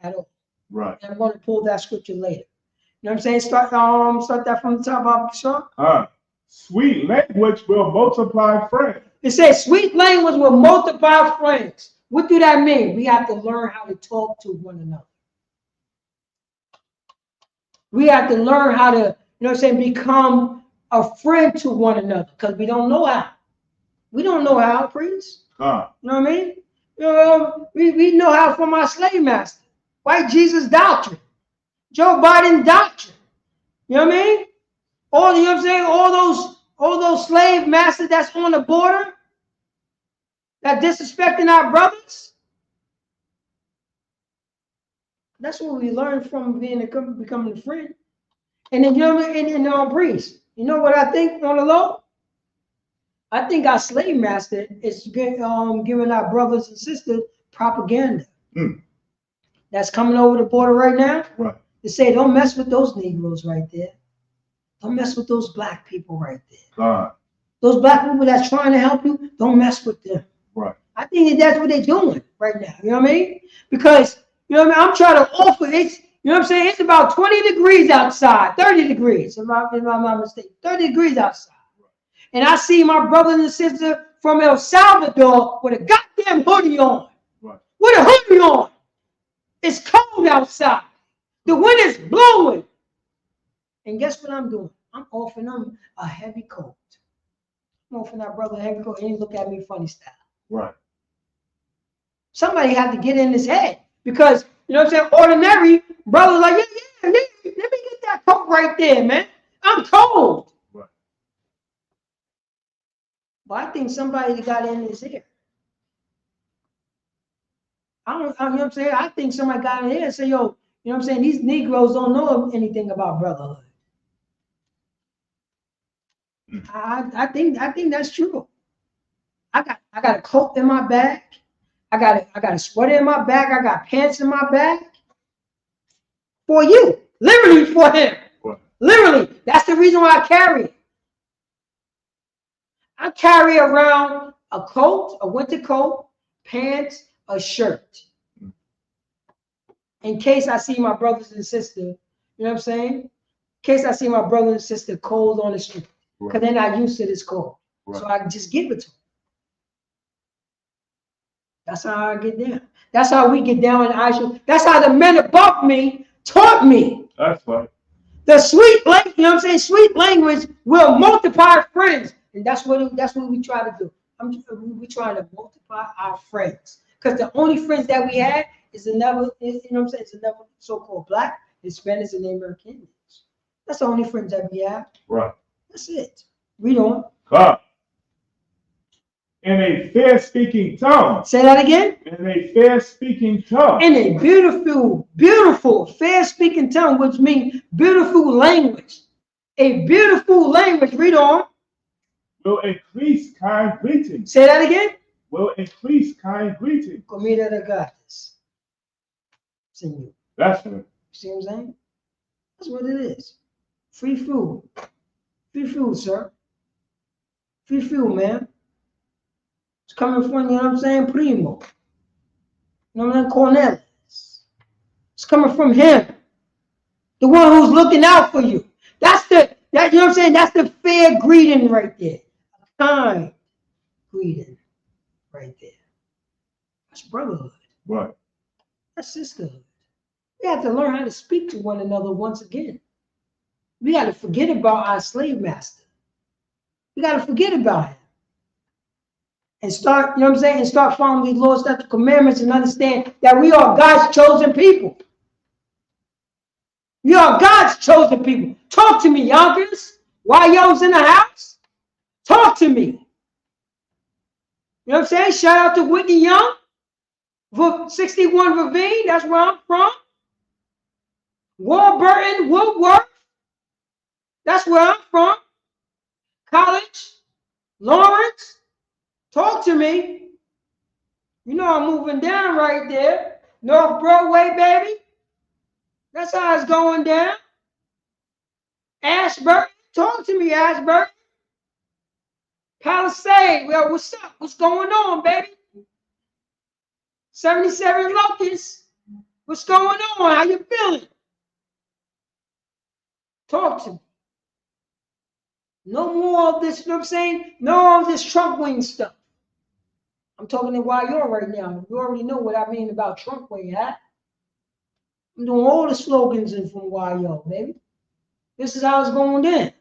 at all. Right. And I'm going to pull that scripture later. You know what I'm saying? Start that from the top up, Sean. Sweet language will multiply friends. It says sweet language will multiply friends. What do that mean? We have to learn how to talk to one another. We have to learn how to, you know what I'm saying, become a friend to one another, because we don't know how. We don't know how, priest. You know what I mean? You know, we know how from our slave master. White Jesus doctrine. Joe Biden doctrine. You know what I mean? All, you know what I'm saying? All those slave masters that's on the border that disrespecting our brothers. That's what we learn from becoming a friend. And then, you know what I mean? And priest. You know what I think on the low? I think our slave master is giving our brothers and sisters propaganda. That's coming over the border right now. Right. They say, don't mess with those Negroes right there. Don't mess with those black people right there. Those black people that's trying to help you, don't mess with them. Right. I think that's what they're doing right now. You know what I mean? Because, you know what I mean? I'm trying to offer it. You know what I'm saying? It's about 20 degrees outside, 30 degrees, if I'm not mistaken, 30 degrees outside. And I see my brother and sister from El Salvador with a goddamn hoodie on. Right. With a hoodie on. It's cold outside. The wind is blowing. And guess what I'm doing? I'm offering them a heavy coat. I'm offering that brother a heavy coat, and he look at me funny style. Right. Somebody had to get in his head, because, you know what I'm saying, ordinary brother like, yeah, let me get that coat right there, man. I'm cold. Right. But I think somebody got in his ear. You know what I'm saying? I think somebody got in here and said, yo, you know what I'm saying? These Negroes don't know anything about brotherhood. I think that's true. I got a coat in my bag. I got a sweater in my bag. I got pants in my bag. For you. Literally for him. Right. Literally. That's the reason why I carry it. I carry around a coat, a winter coat, pants, a shirt. In case I see my brothers and sisters, you know what I'm saying? In case I see my brother and sister cold on the street. Because they're not used to this cold. Right. So I can just give it to them. That's how I get down. That's how we get down in Isupk. That's how the men above me taught me. That's right. The sweet language, you know what I'm saying? Sweet language will multiply friends. And that's what we try to do. We trying to multiply our friends. Because the only friends that we had is another, you know what I'm saying? It's another so-called black, Hispanics, and Native American Indians. That's the only friends that we have. Right. That's it. Read on. In a fair speaking tongue. Say that again. In a fair speaking tongue. In a beautiful, beautiful, fair speaking tongue, which means beautiful language. A beautiful language. Read on. Will increase kind greetings. Say that again. Will increase kind greetings. Comida de gratis. Senor. That's right. See what I'm saying? That's what it is. Free food. Free food, sir. Free food, man. It's coming from, you know what I'm saying, Primo. You know what I'm saying, Cornelius. It's coming from him. The one who's looking out for you. You know what I'm saying? That's the fair greeting right there. Kind. greeting right there. That's brotherhood. Right. That's sisterhood. We have to learn how to speak to one another once again. We got to forget about our slave master. We got to forget about him. And start, you know what I'm saying? And start following these laws, statutes, commandments, and understand that we are God's chosen people. We are God's chosen people. Talk to me, Yonkers. YO's in the house. Talk to me. You know what I'm saying? Shout out to Whitney Young, 61 Ravine. That's where I'm from. Warburton, Woodworth. That's where I'm from. College, Lawrence. Talk to me. You know I'm moving down right there. North Broadway, baby. That's how it's going down. Ashburn. Talk to me, Ashburn. Palisade. Well, what's up? What's going on, baby? 77 Locusts. What's going on? How you feeling? Talk to me. No more of this, you know what I'm saying? No more of this Trump wing stuff. I'm talking to YO right now. You already know what I mean about Trump wing, huh? I'm doing all the slogans in from YO, baby. This is how it's going down.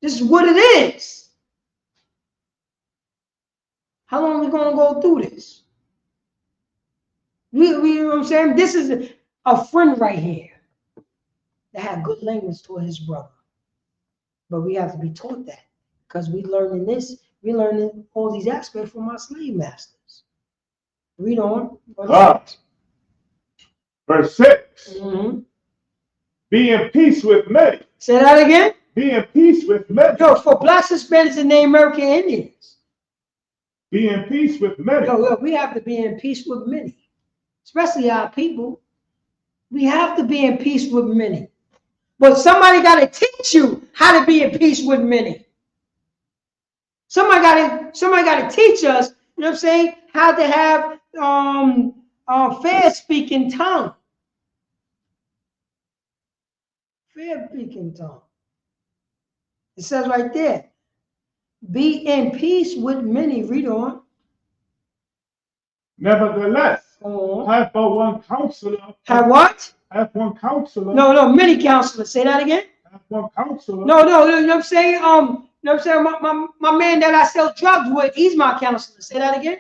This is what it is. How long are we going to go through this? You know what I'm saying? This is a friend right here that had good language toward his brother. But we have to be taught that because we learning this. We learning all these aspects from our slave masters. Read on. Verse 6. Mm-hmm. Be in peace with many. Say that again. Be in peace with many. Yo, for Blacks, Hispanics, and Native American Indians. Be in peace with many. Yo, we have to be in peace with many, especially our people. We have to be in peace with many. But somebody got to teach you how to be in peace with many. Somebody got to teach us, you know what I'm saying, how to have fair speaking tongue. Fair speaking tongue. It says right there, be in peace with many. Read on. Nevertheless, have but one counselor. Have what? Have one counselor. No, many counselors. Say that again. Have one counselor. No, you know what I'm saying? You know what I'm saying? My man that I sell drugs with, he's my counselor. Say that again.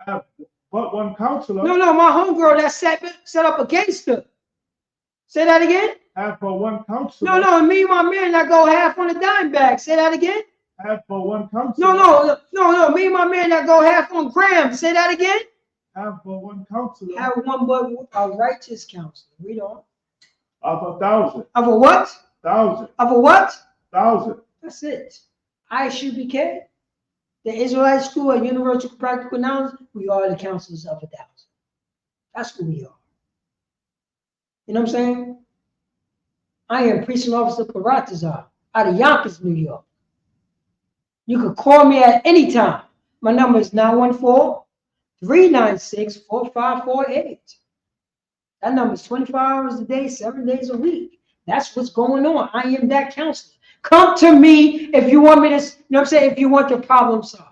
Have but one counselor. No, my homegirl that set up against her. Say that again. Have but one counselor. No, me and my man that go half on the dime bag. Say that again. Have but one counselor. No, me and my man that go half on grams. Say that again. Have but one counselor. Have one but a righteous counselor. Read on. Of 1,000. Of a what? 1,000. Of a what? 1,000. That's it. Isupk, the Israelite School of Universal Practical Knowledge, we are the counselors of 1,000. That's who we are. You know what I'm saying? I am Precinct Officer Paratazar out of Yonkers, New York. You can call me at any time. My number is 914-396-4548. That number is 24 hours a day, 7 days a week. That's what's going on. I am that counselor. Come to me if you want me to, you know what I'm saying, if you want the problem solved.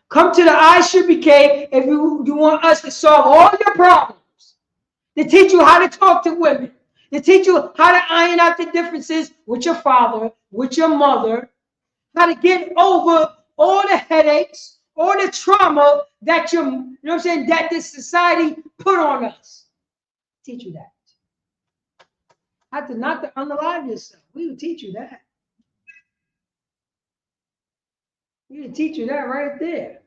Come to the Isupk if you want us to solve all your problems. To teach you how to talk to women. To teach you how to iron out the differences with your father, with your mother. How to get over all the headaches, all the trauma that you know what I'm saying, that this society put on us. Teach you that. Not to unalive yourself. We will teach you that. We will teach you that right there.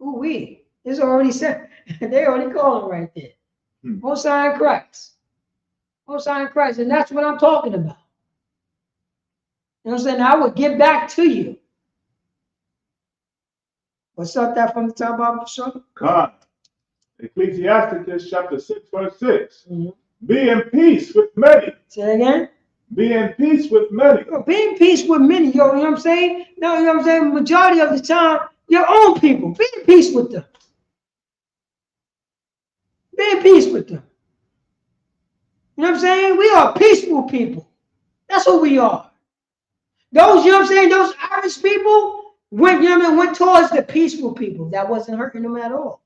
Ooh, it's already said. They already calling right there. Most High in Christ. Most High in Christ. And that's what I'm talking about. You know what I'm saying? I will give back to you. What's up that from the top of the show? God. Ecclesiasticus chapter 6, verse 6. Mm-hmm. Be in peace with many. Say it again. Be in peace with many. Be in peace with many. Yo, you know what I'm saying? No, you know what I'm saying? Majority of the time, your own people. Be in peace with them. Be in peace with them. You know what I'm saying? We are peaceful people. That's who we are. Those, you know what I'm saying, those Irish people went, you know what I mean, went towards the peaceful people. That wasn't hurting them at all.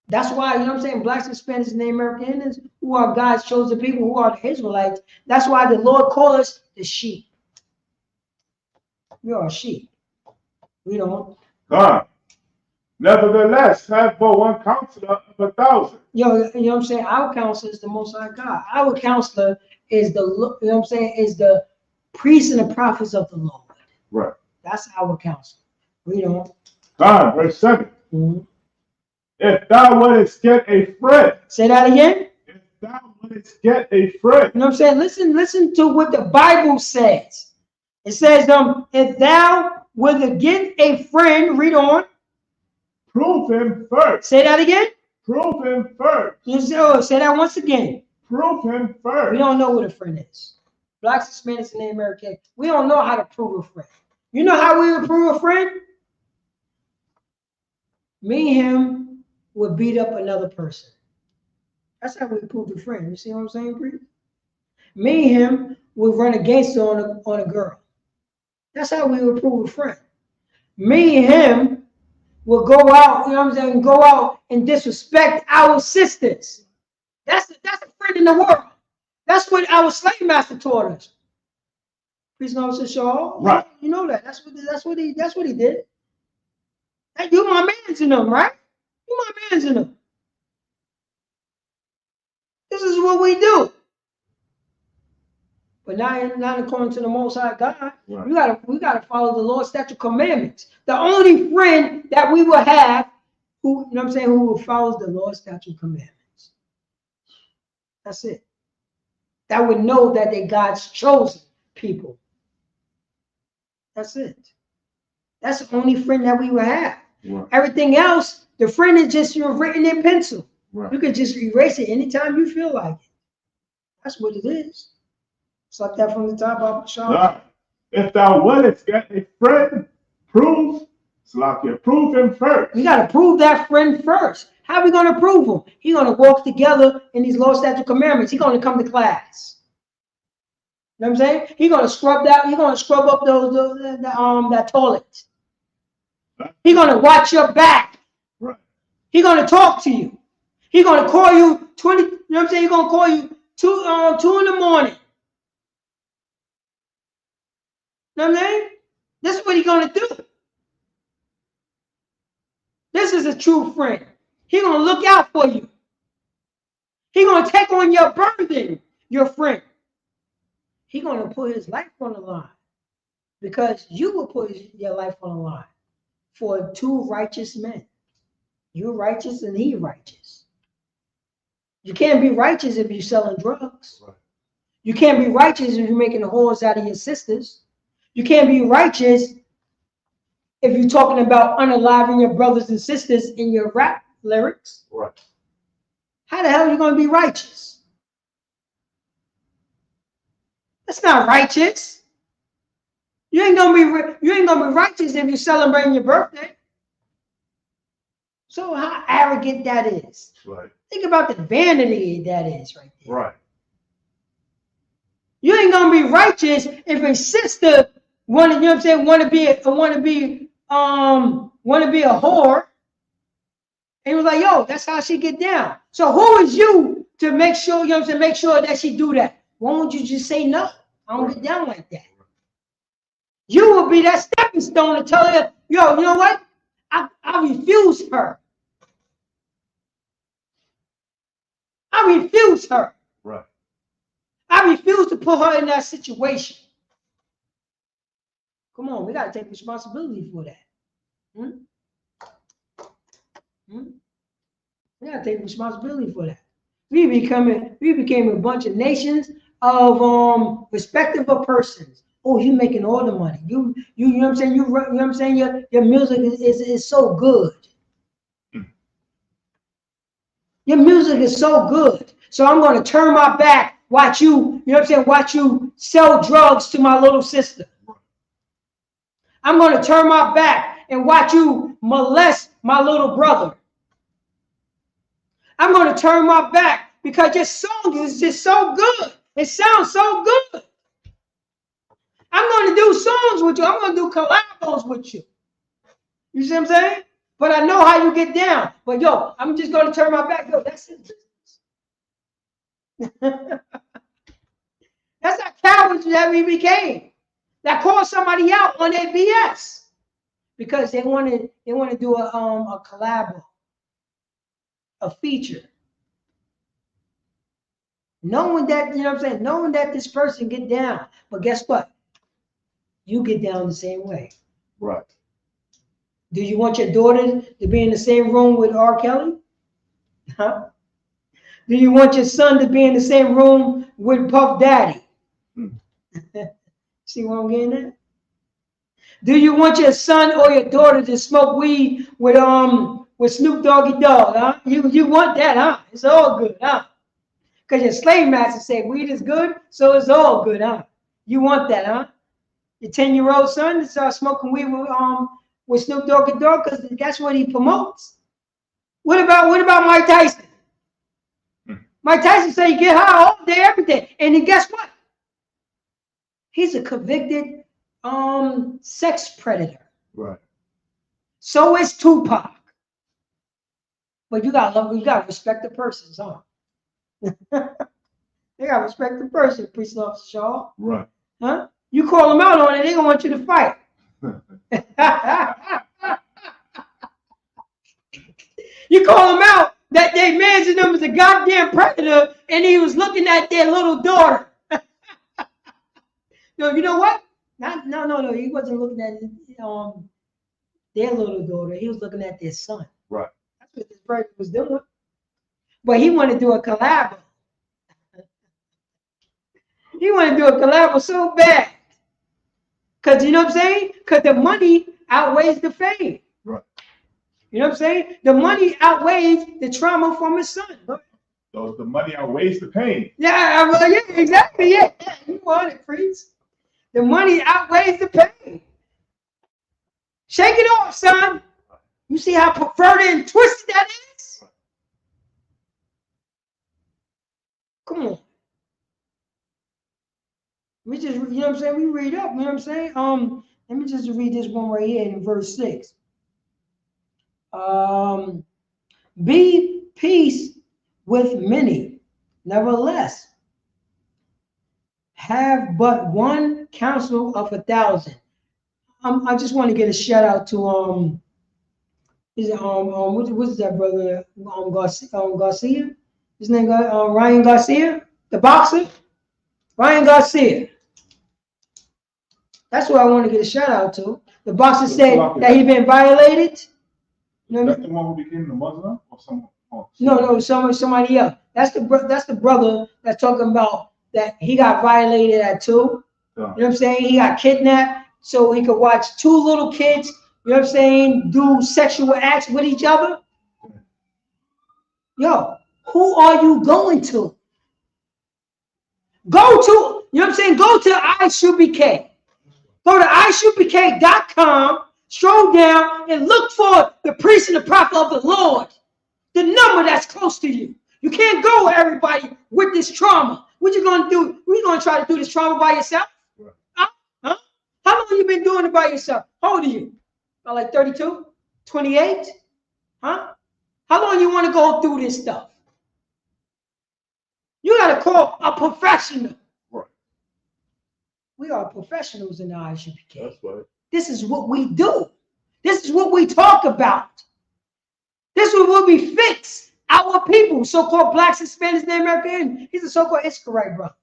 That's why, you know what I'm saying, blacks, Hispanics, and Native American Indians, who are God's chosen people, who are the Israelites, that's why the Lord calls us the sheep. We are sheep. We don't. God. Nevertheless, have but one counselor of 1,000. You know what I'm saying? Our counselor is the Most High God. Our counselor is the, you know what I'm saying, is the priests and the prophets of the Lord. Right. That's our counselor. We don't. God, verse 7. Mm-hmm. If thou wouldest get a friend. Say that again. If thou wouldest get a friend. You know what I'm saying? Listen to what the Bible says. It says, if thou wouldest get a friend, read on. Prove him first. Say that again. Prove him first. Say that once again. Prove him first. We don't know what a friend is. Blacks, Hispanics, and Native American. We don't know how to prove a friend. You know how we would prove a friend? Me and him would beat up another person. That's how we prove a friend. You see what I'm saying, Bree? Me and him would run against her on a girl. That's how we would prove a friend. Me and him will go out, you know what I'm saying, go out and disrespect our sisters. That's a friend in the world. That's what our slave master taught us. Priest and Officer Shaw. Right. You know that. That's what he did. Hey, you my man's in them, right? You my man's in them. This is what we do. But not according to the Most High God. Right. We gotta follow the Lord's statute commandments. The only friend that we will have who, you know what I'm saying, who follows the Lord's statute commandments. That's it. That would know that they're God's chosen people. That's it. That's the only friend that we will have. Right. Everything else, the friend is just written in pencil. Right. You can just erase it anytime you feel like it. That's what it is. It's like that from the top of the shop. If thou wouldest get a friend, prove him first. We got to prove that friend first. How are we going to prove him? He's going to walk together in these law, statute, commandments. He's going to come to class. You know what I'm saying? He's going to scrub that. He's going to scrub up that toilet. He's going to watch your back. Right. He's going to talk to you. He's going to call you 20. You know what I'm saying? He's going to call you 2 in the morning. You know what I'm saying? This is what he's going to do. This is a true friend. He's going to look out for you. He's going to take on your burden, your friend. He's going to put his life on the line because you will put your life on the line for 2 righteous men. You're righteous and he's righteous. You can't be righteous if you're selling drugs. Right. You can't be righteous if you're making the whores out of your sisters. You can't be righteous if you're talking about unaliving your brothers and sisters in your rap lyrics. Right. How the hell are you going to be righteous? That's not righteous. You ain't gonna be righteous if you're celebrating your birthday. So how arrogant that is. Right. Think about the vanity that is right there. Right. You ain't gonna be righteous if a sister want to be a whore. And he was like, yo, that's how she get down. So who is you to make sure, you know what I'm saying, make sure that she do that? Why won't you just say no? I don't get down like that. You will be that stepping stone to tell her, yo, you know what? I refuse her. I refuse her. Right. I refuse to put her in that situation. Come on, we got to take responsibility for that. We got to take responsibility for that. We became a bunch of nations of respective persons. Oh, you making all the money. You know what I'm saying? You know what I'm saying? Your music is so good. Your music is so good. So I'm going to turn my back, watch you know what I'm saying? Watch you sell drugs to my little sister. I'm going to turn my back and watch you molest my little brother. I'm going to turn my back because your song is just so good. It sounds so good. songs with you. I'm going to do collabos with you. You see what I'm saying? But I know how you get down. But yo, I'm just going to turn my back. Yo, that's it. That's how cowards that we became. That called somebody out on their BS because they want to do a collab, a feature, knowing that, you know what I'm saying, knowing that this person get down. But guess what? You get down the same way. Right. Do you want your daughter to be in the same room with R. Kelly? Huh? Do you want your son to be in the same room with Puff Daddy? See what I'm getting at? Do you want your son or your daughter to smoke weed with Snoop Doggy Dogg? Huh? You want that, huh? It's all good, huh? Because your slave master said weed is good, so it's all good, huh? You want that, huh? Your 10-year-old son to start smoking weed with Snoop Doggy Dogg because that's what he promotes. What about Mike Tyson? Mike Tyson said he get high all day, every day, and then guess what? He's a convicted sex predator. Right. So is Tupac. But you gotta respect the persons, huh? They gotta respect the person, Police Officer Shaw. Right. Huh? You call them out on it, they gonna want you to fight. You call them out that they man's in them was a goddamn predator and he was looking at their little daughter. No, you know what? No. He wasn't looking at their little daughter. He was looking at their son. Right. That's what this person was doing. But he wanted to do a collab. He wanted to do a collab so bad. Because you know what I'm saying? Because the money outweighs the fame. Right. You know what I'm saying? The money outweighs the trauma from his son. So the money outweighs the pain. Yeah, exactly. Yeah, you want it, Priest. The money outweighs the pain. Shake it off, son. You see how perverted and twisted that is? Come on. We just, you know what I'm saying? We read up, you know what I'm saying? Let me just read this one right here in verse 6. Be peace with many, nevertheless. Have but one counsel of 1,000. I just want to get a shout out to what's that brother Garcia? His name Ryan Garcia, the boxer. Ryan Garcia. That's what I want to get a shout out to. The boxer said that he been violated. You know, that's the one who became the Muslim or someone else? No, somebody else. That's the brother that's talking about that he got violated at 2. You know what I'm saying? He got kidnapped so he could watch 2 little kids, you know what I'm saying, do sexual acts with each other. Yo, who are you going to? Go to, you know what I'm saying? Go to Isupk. Go to Isupk.com, scroll down, and look for the priest and the prophet of the Lord. The number that's close to you. You can't go, everybody, with this trauma. What you gonna do? We gonna try to do this trauma by yourself? Huh? How long you been doing it by yourself? How old are you? About like 32? 28? Huh? How long you want to go through this stuff? You gotta call a professional. Right. We are professionals in the Isupk. That's right. This is what we do. This is what we talk about. This is what we fix our people, so-called blacks, Hispanics, and American. He's a so-called Iscariot brother.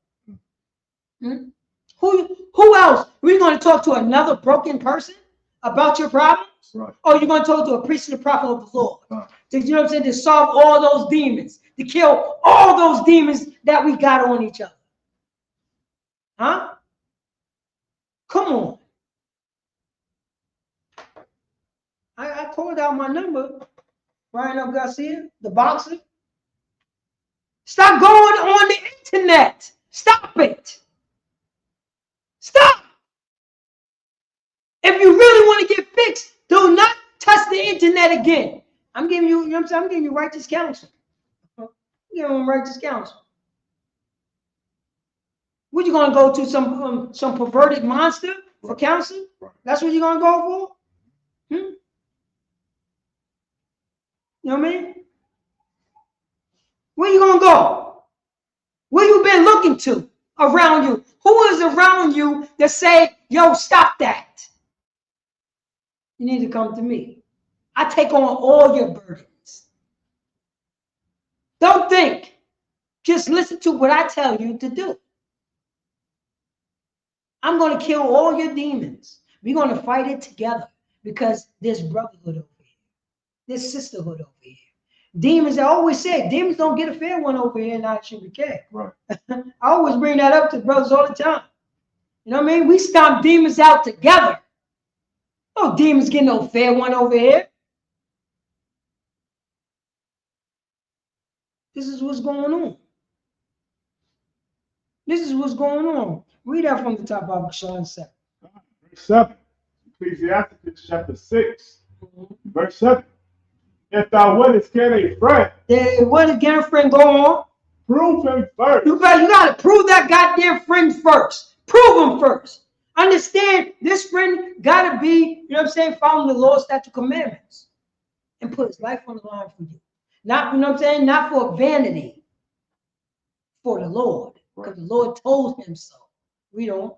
Who else? We're going to talk to another broken person about your problems? Right. Or you're going to talk to a priest and a prophet of the Lord? Right. To, you know what I'm saying? To solve all those demons, to kill all those demons that we got on each other. Huh? Come on. I called out my number. Ryan Garcia, the boxer. Stop going on the internet. Stop it. Stop. If you really want to get fixed, do not touch the internet again. I'm giving you, you know what I'm saying? I'm giving you righteous counsel. I'm giving them righteous counsel. What, you gonna go to some perverted monster For counseling? Right. That's what you're gonna go for? You know what I mean? Where you gonna go? Where you been looking to around you? Who is around you that say, yo, stop that? You need to come to me. I take on all your burdens. Don't think. Just listen to what I tell you to do. I'm going to kill all your demons. We're going to fight it together because there's brotherhood over here. There's sisterhood over here. Demons, I always say, demons don't get a fair one over here in Isupk. Right. I always bring that up to brothers all the time. You know what I mean? We stomp demons out together. No demons get no fair one over here. This is what's going on. This is what's going on. Read that from the top of Sean 7. Verse 7. Ecclesiasticus chapter 6. Verse 7. If thou wouldest get a friend, what did get a friend go on? prove him first. You got to prove that goddamn friend first. Prove him first. Understand this friend got to be, you know what I'm saying, following the law, statute, commandments, and put his life on the line for you. Not, you know what I'm saying, not for vanity, for the Lord, because the Lord told him so. We don't.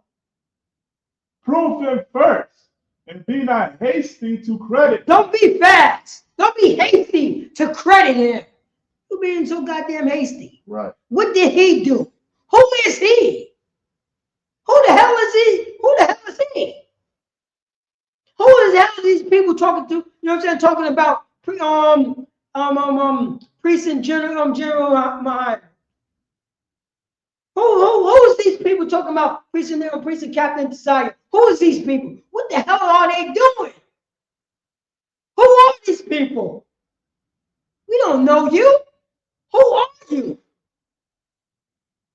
Prove him first, and be not hasty to credit. Don't be fast. Don't be hasty to credit him. You being so goddamn hasty. Right. What did he do? Who is he? Who the hell is he? Who the hell is he? Who the hell are these people talking to? You know what I'm saying? Talking about priest and general Mahir. Who is these people talking about priest and captain desire? Who is these people? What the hell are they doing? Who are these people? We don't know you. Who are you?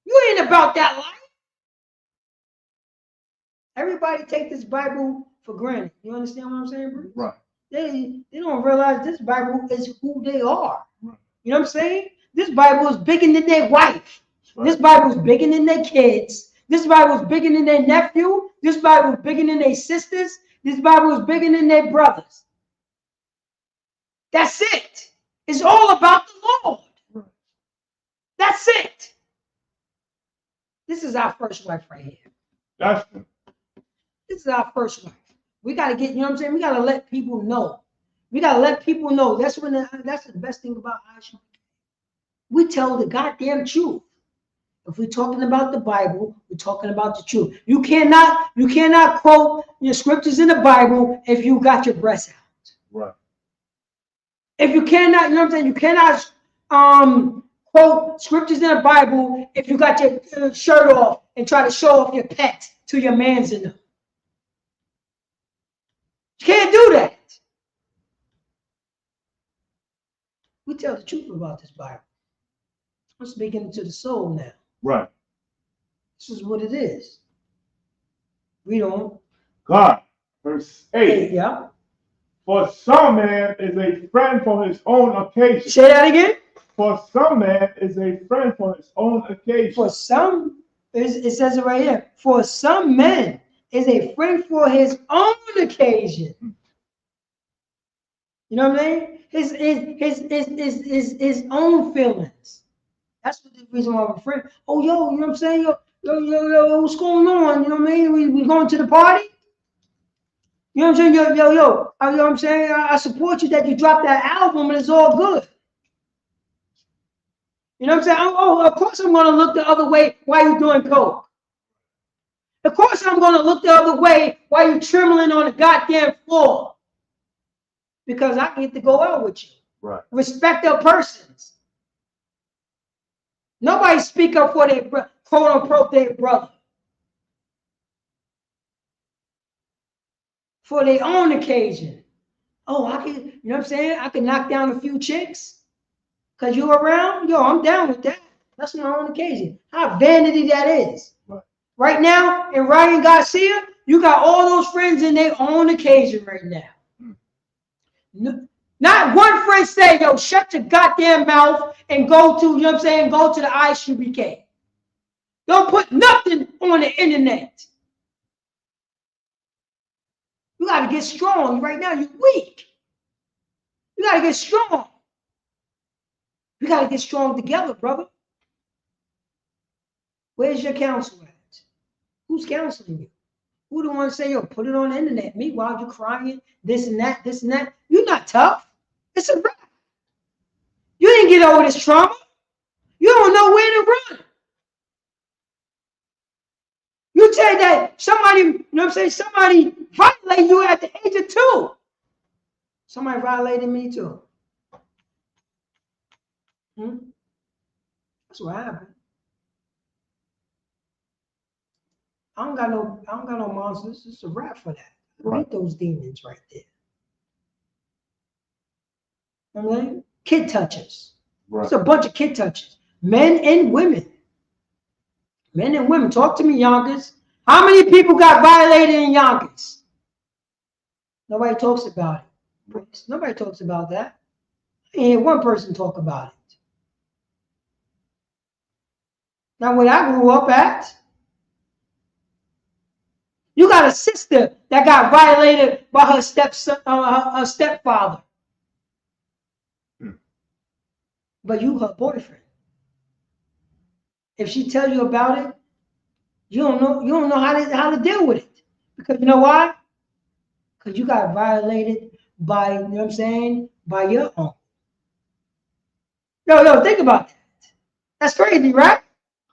You ain't about that life. Everybody take this Bible for granted. You understand what I'm saying, bro? Right. They don't realize this Bible is who they are. Right. You know what I'm saying? This Bible is bigger than their wife. Right. This Bible is bigger than their kids. This Bible is bigger than their nephew. This Bible is bigger than their sisters. This Bible is bigger than their brothers. That's it. It's all about the Lord. Right. That's it. This is our first wife right here. That's true. This is our first wife. We got to get, you know what I'm saying? We got to let people know. We got to let people know. That's the best thing about Isupk. We tell the goddamn truth. If we're talking about the Bible, we're talking about the truth. You cannot quote your scriptures in the Bible if you got your breasts out. Right. If you cannot, you know what I'm saying? You cannot quote scriptures in the Bible if you got your shirt off and try to show off your pet to your mans in them. You can't do that. We tell the truth about this Bible. I'm speaking to the soul now. Right. This is what it is. We don't. God, verse 8. Yeah. For some man is a friend for his own occasion. Say that again. For some man is a friend for his own occasion. For some, it says it right here. For some men is a friend for his own occasion. You know what I mean? His own feelings. That's what the reason why we're friends. Oh, yo, you know what I'm saying? Yo, what's going on? You know what I mean? We going to the party? You know what I'm saying? Yo, you know what I'm saying? I support you that you dropped that album and it's all good. You know what I'm saying? Oh, of course I'm going to look the other way while you're doing coke. Of course I'm going to look the other way while you're trembling on the goddamn floor. Because I get to go out with you. Right. Respect their persons. Nobody speak up for their quote unquote their brother. For their own occasion. Oh, I can, you know what I'm saying? I can knock down a few chicks. Because you're around? Yo, I'm down with that. That's my own occasion. How vanity that is. Right now, in Ryan Garcia, you got all those friends in their own occasion right now. Not one friend say, yo, shut your goddamn mouth and go to, you know what I'm saying, go to the Isupk. Don't put nothing on the internet. got to get strong. Right now, you're weak. You got to get strong. We got to get strong together, brother. Where's your counsel at? Who's counseling you? Who the one say, yo, put it on the internet? Meanwhile, you're crying, this and that, this and that. You're not tough. It's a wrap. You didn't get over this trauma. You don't know where to run. You tell that somebody, you know what I'm saying, somebody violated you at the age of 2. Somebody violated me too. That's what happened. I don't got no monsters. It's a wrap for that. I beat those demons right there. You know what I mean? Kid touchers. Right. It's a bunch of kid touchers. Men and women. Men and women. Talk to me, Yonkers. How many people got violated in Yonkers? Nobody talks about it. Nobody talks about that. I ain't one person talk about it. Now, when I grew up at, you got a sister that got violated by her her stepfather. But you her boyfriend. If she tell you about it, you don't know how to deal with it. Because you know why? Because you got violated by, you know what I'm saying, by your own. Yo, think about that. That's crazy, right?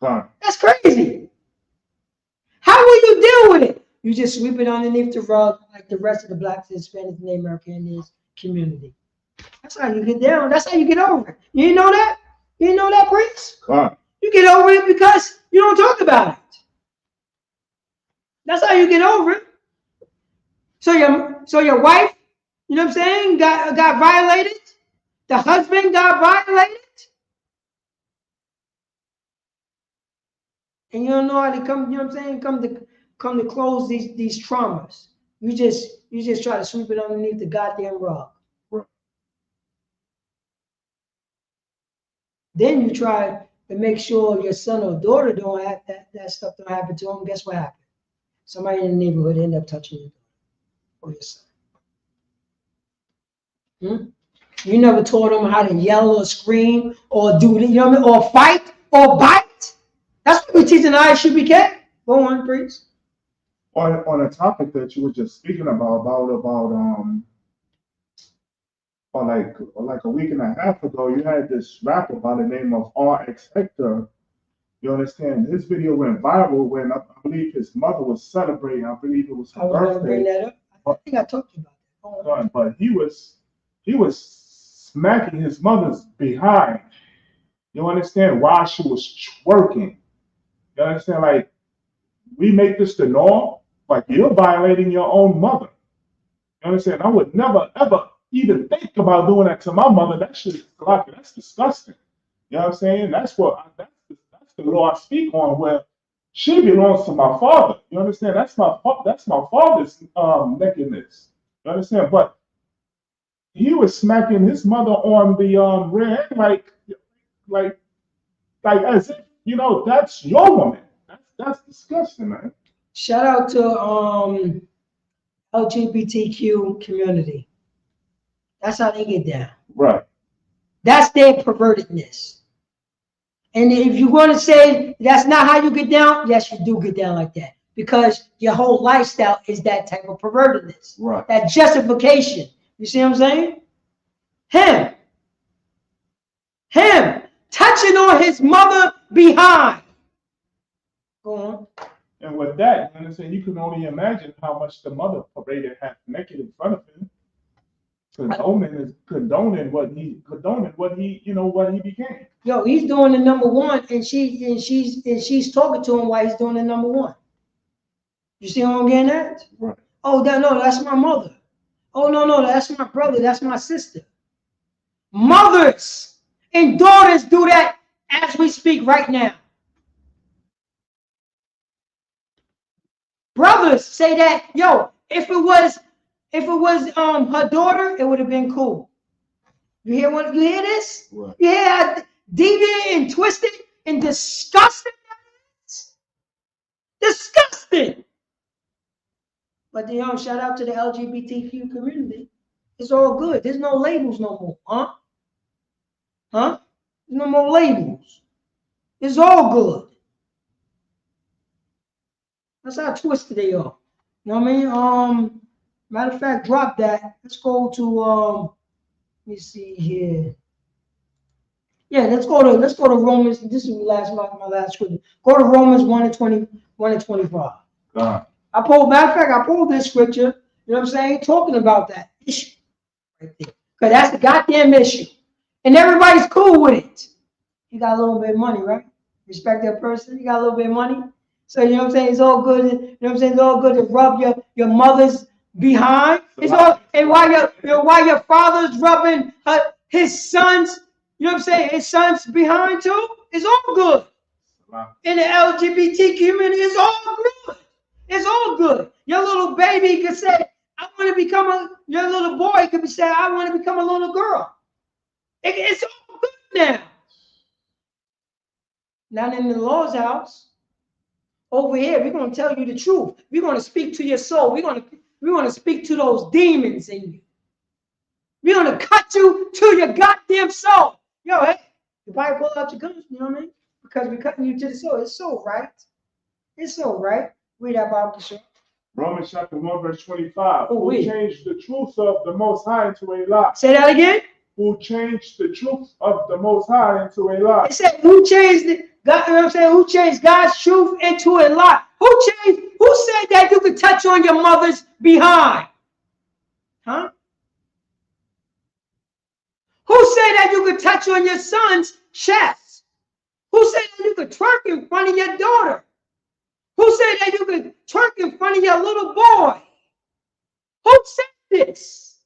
That's crazy. How will you deal with it? You just sweep it underneath the rug like the rest of the Blacks, Hispanics, and American community. That's how you get down. That's how you get over it. You didn't know that? You didn't know that, Priest? You get over it because you don't talk about it. That's how you get over it. So your wife, you know what I'm saying, got violated. The husband got violated. And you don't know how to come, you know what I'm saying, come to close these traumas. You just try to sweep it underneath the goddamn rug. Then you try to make sure your son or daughter don't have that stuff don't happen to them. Guess what happened? Somebody in the neighborhood end up touching you or your son. You never taught them how to yell or scream or do, you know what I mean, or fight or bite. That's what we're teaching the Isupk. Go on, Priest. On a topic that you were just speaking about like a week and a half ago, you had this rapper by the name of RX Hector. You understand? His video went viral when I believe his mother was celebrating. I believe it was her birthday. I was going to bring that up. I think I talked to you about that. But he was smacking his mother's behind. You understand? While she was twerking. You understand? Like, we make this the norm. Like, you're violating your own mother. You understand? I would never, ever even think about doing that to my mother. That shit is like, that's disgusting. You know what I'm saying? That's the law I speak on, where she belongs to my father. You understand? That's my father's nakedness. You understand? But he was smacking his mother on the rear end like as if, you know, that's your woman. That's disgusting, man. Shout out to LGBTQ community. That's how they get down. Right. That's their pervertedness. And if you want to say that's not how you get down, yes, you do get down like that. Because your whole lifestyle is that type of pervertedness. Right. That justification. You see what I'm saying? Him touching on his mother behind. Go on. And with that, you understand, you can only imagine how much the mother paraded half naked in front of him. Condoning what he became. Yo, he's doing the number one, and she's talking to him while he's doing the number one. You see what I'm getting at? Right. Oh, that's my mother. Oh no, that's my brother. That's my sister. Mothers and daughters do that as we speak right now. Brothers say that, yo, if it was her daughter, it would have been cool. You hear this? Right. You hear how deviant and twisted and disgusting that is? Disgusting. But shout out to the LGBTQ community. It's all good. There's no labels no more, huh? Huh? There's no more labels. It's all good. That's how twisted they are. You know what I mean? Matter of fact, drop that. Let's go to let me see here. Yeah, let's go to Romans. This is my last scripture. Go to Romans 1:20, 1:25. I pulled this scripture, you know what I'm saying, talking about that issue right there. Because that's the goddamn issue. And everybody's cool with it. You got a little bit of money, right? Respect that person, you got a little bit of money. So you know what I'm saying? It's all good, you know what I'm saying? It's all good to rub your mother's behind. It's all, and while your father's rubbing his sons, you know what I'm saying, his sons behind too, it's all good. In the LGBT community, it's all good. It's all good. Your little baby could say, I want to become your little boy could say, I want to become a little girl. It's all good now. Not in the Lord's house. Over here, we're going to tell you the truth. We're going to speak to your soul. We're going to speak to those demons in you. We're going to cut you to your goddamn soul. Yo, hey, the Bible pull out your guns, you know what I mean? Because we're cutting you to the soul. It's so right. It's so right. Read that Bible, sure. Romans chapter 1, verse 25. Oh, who changed the truth of the Most High into a lie? Say that again. Who changed the truth of the Most High into a lie? It said, who changed it? God, you know what I'm saying? Who changed God's truth into a lie? Who said that you could touch on your mother's behind? Huh? Who said that you could touch on your son's chest? Who said that you could twerk in front of your daughter? Who said that you could twerk in front of your little boy? Who said this?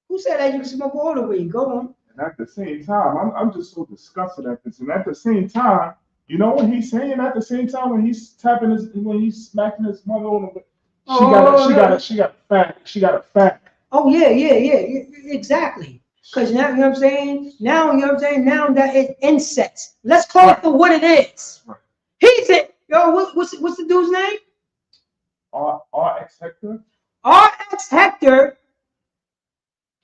Who said that you could smoke all the weed? Go on. And at the same time, I'm just so disgusted at this. And at the same time, you know what he's saying? At the same time, when he's smacking his mother on the, she got a fact. Oh yeah, exactly. Because now, you know what I'm saying? Now, you know what I'm saying? Now that it's incest. Let's call it for what it is. Right. He said, yo, what's the dude's name? RX Hector. RX Hector.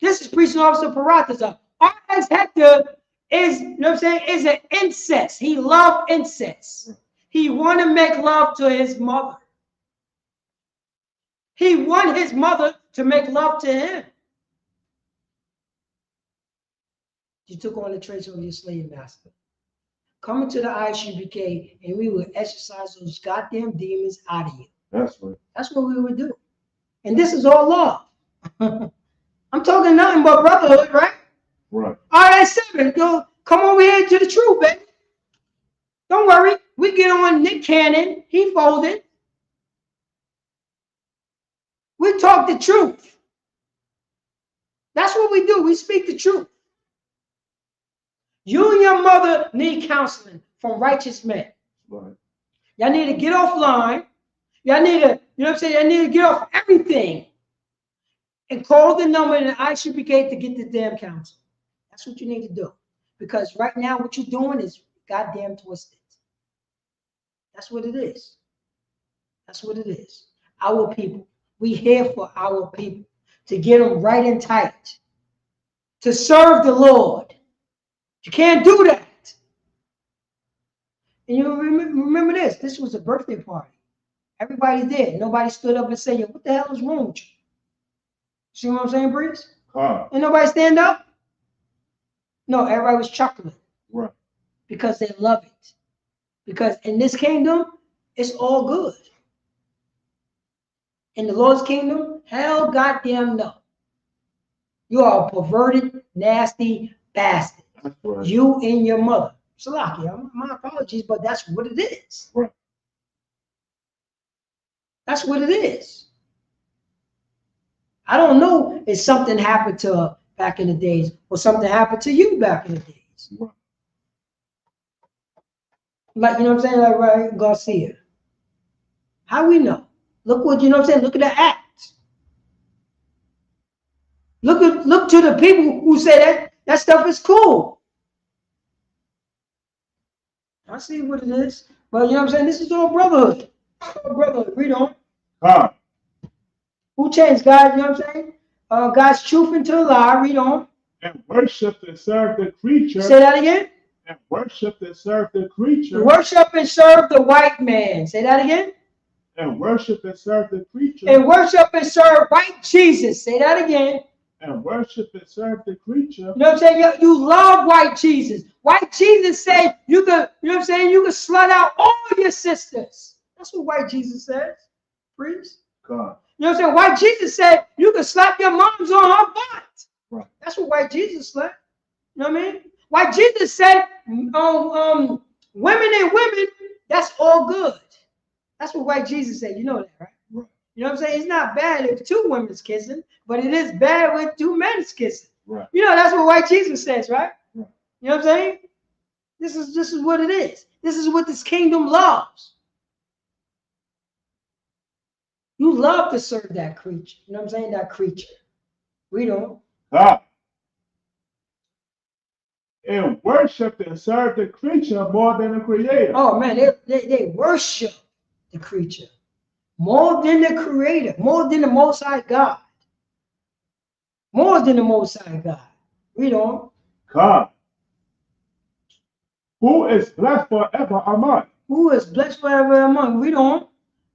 This is Priest Officer Parataza. RX Hector is, you know what I'm saying, is an incest. He loved incest. He wanted to make love to his mother. He wanted his mother to make love to him. You took on the traits of your slave master. Come into the Isupk and we will exercise those goddamn demons out of you. That's right. That's what we would do. And this is all love. I'm talking nothing but brotherhood, right? Right. All right, 7. Go, come over here to the truth, baby. Don't worry. We get on Nick Cannon. He folded. We talk the truth. That's what we do. We speak the truth. You and your mother need counseling from righteous men. Right. Y'all need to get offline. Y'all need to, you know what I'm saying? Y'all need to get off everything and call the number in the Isupk to get the damn counsel. That's what you need to do. Because right now, what you're doing is goddamn twisted. That's what it is. That's what it is. Our people. We here for our people. To get them right and tight. To serve the Lord. You can't do that. And you remember this. This was a birthday party. Everybody's there. Nobody stood up and said, what the hell is wrong with you? See what I'm saying, Breeze? And nobody stand up? No, everybody was chuckling. Right. Because they love it. Because in this kingdom, it's all good. In the Lord's kingdom, hell goddamn no. You are a perverted, nasty bastard. Right. You and your mother. Salakia, my apologies, but that's what it is. Right. That's what it is. I don't know if something happened to her back in the days or something happened to you back in the days. Right. Like, you know what I'm saying? Like, right, Garcia. How we know? Look what, you know what I'm saying? Look at the act. Look to the people who say that stuff is cool. I see what it is. But you know what I'm saying? This is all brotherhood. Brotherhood. Read on. change God, you know what I'm saying? God's truth into a lie, read on. And worship and serve the creature. Say that again. And worship and serve the creature. Worship and serve the white man. Say that again. And worship and serve the creature. And worship and serve white Jesus. Say that again. And worship and serve the creature. You know what I'm saying? You love white Jesus. White Jesus said you could, you know what I'm saying? You could slut out all your sisters. That's what white Jesus says. Priest. God. You know what I'm saying? White Jesus said you could slap your moms on her butt. Right. That's what white Jesus said. You know what I mean? White Jesus said, women and women, that's all good. That's what white Jesus said. You know that, right? Right. You know what I'm saying? It's not bad if two women's kissing, but it is bad with two men's kissing. Right. You know, that's what white Jesus says, right? Right. You know what I'm saying? This is what it is. This is what this kingdom loves. You love to serve that creature. You know what I'm saying? That creature. We don't. God. And worship and serve the creature more than the creator. Oh man, they worship the creature more than the creator, more than the Most High God. More than the Most High God. Read on. God. Who is blessed forever among. Who is blessed forever among. Read on.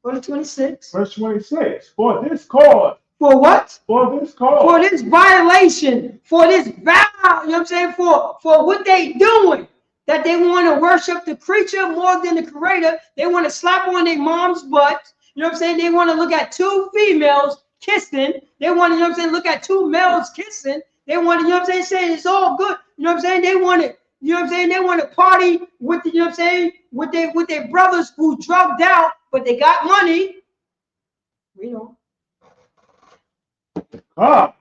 Go to 26. Verse 26. For this cause. For what? For this cause. For this violation. For this vow. You know what I'm saying? For what they doing. That they want to worship the creature more than the creator. They want to slap on their mom's butt. You know what I'm saying? They want to look at two females kissing. They want to, you know what I'm saying, look at two males kissing. They want to, you know what I'm saying it's all good. You know what I'm saying? They want to, you know what I'm saying? They want to party with the, you know what I'm saying, with their brothers who drugged out, but they got money. You know. God.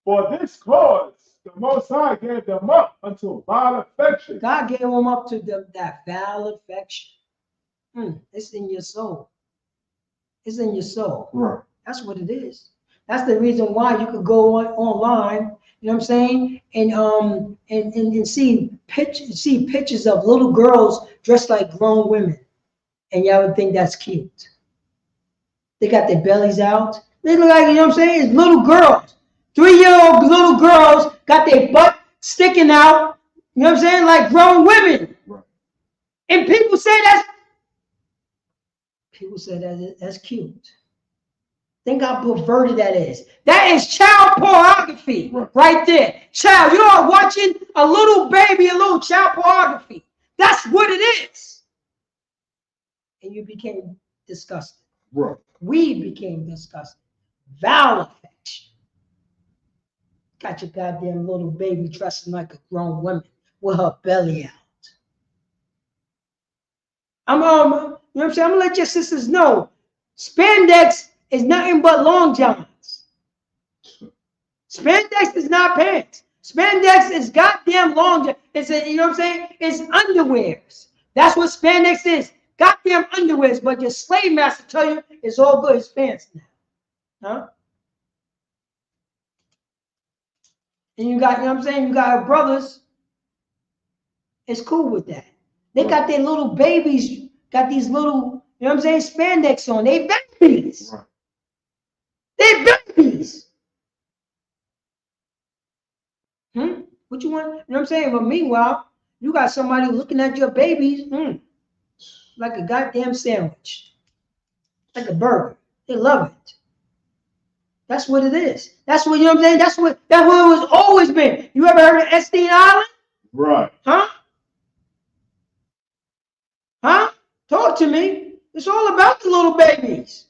For this cause, the Most High gave them up unto vile affection. God gave them up to that vile affection. It's in your soul. It's in your soul. Right. That's what it is. That's the reason why you could go online, you know what I'm saying, and see pictures of little girls dressed like grown women, and y'all would think that's cute. They got their bellies out. They look like, you know what I'm saying, it's little girls. 3-year-old little girls got their butt sticking out, you know what I'm saying, like grown women. Right. And people say that's cute. Think how perverted that is. That is child pornography right there. Child, you are watching a little baby, a little child pornography. That's what it is. And you became disgusted. Right. We became disgusted. Vile affection. Got your goddamn little baby dressing like a grown woman with her belly out. You know what I'm saying? I'm gonna let your sisters know. Spandex is nothing but long johns. Spandex is not pants. Spandex is goddamn long johns. It's you know what I'm saying? It's underwears. That's what spandex is. Goddamn underwears. But your slave master tell you it's all good. It's pants now. Huh? And you got, you know what I'm saying? You got brothers. It's cool with that. They got their little babies, got these little, you know what I'm saying, spandex on. They babies. Right. They babies. What you want? You know what I'm saying? But meanwhile, you got somebody looking at your babies like a goddamn sandwich. Like a burger. They love it. That's what it is. That's what, you know what I'm saying? That's what it was always been. You ever heard of Epstein Island? Right. Huh? Huh? Talk to me. It's all about the little babies.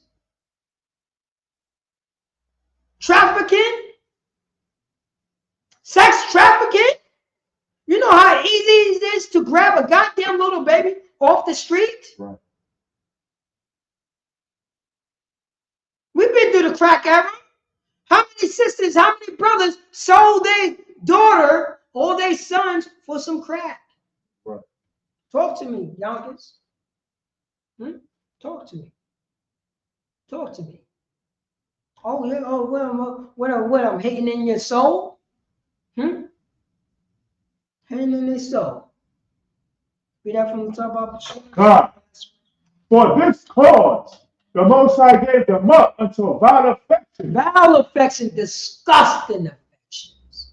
Trafficking? Sex trafficking? You know how easy it is to grab a goddamn little baby off the street? Right. We've been through the crack era. How many sisters, how many brothers sold their daughter or their sons for some crack? Right. Talk to me, Yonkers. Talk to me. Talk to me. Oh, yeah. Oh, what I'm hating in your soul? Hating in your soul. Read that from the top of the God. For this cause, The Most High gave them up unto a vile affection. Vile affection, disgusting affections.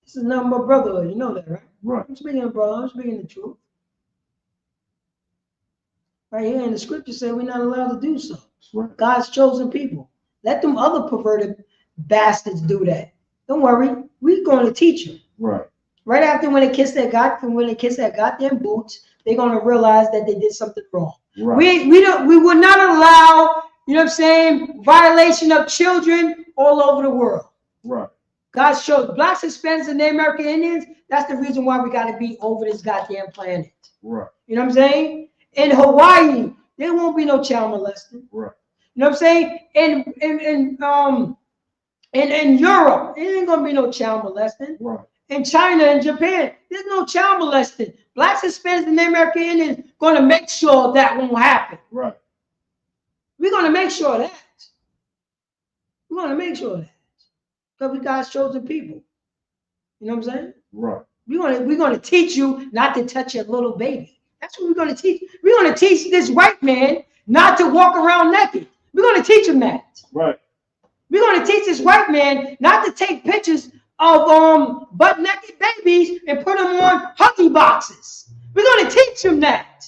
This is nothing but brotherhood. You know that, right? Right. I'm speaking, bro. I'm speaking the truth. Right here in the scripture say we're not allowed to do so. Right. God's chosen people. Let them other perverted bastards do that. Don't worry. We're going to teach them. Right. Right after when they kiss that goddamn boots, they're gonna realize that they did something wrong. Right. We would not allow, you know what I'm saying, violation of children all over the world. Right. God showed blacks, Hispanics, and Native American Indians. That's the reason why we gotta be over this goddamn planet. Right. You know what I'm saying? In Hawaii, there won't be no child molesting. Right. You know what I'm saying? In Europe, there ain't gonna be no child molesting. Right. In China and Japan, there's no child molesting. Blacks, Hispanics, and Native American Indians going to make sure that won't happen. Right. We're going to make sure of that. We're going to make sure of that. Because we God's chosen people. You know what I'm saying? Right. We're going to teach you not to touch your little baby. That's what we're going to teach. We're going to teach this white man not to walk around naked. We're going to teach him that. Right. We're going to teach this white man not to take pictures of butt naked babies and put them on Huggy boxes. We're going to teach them that.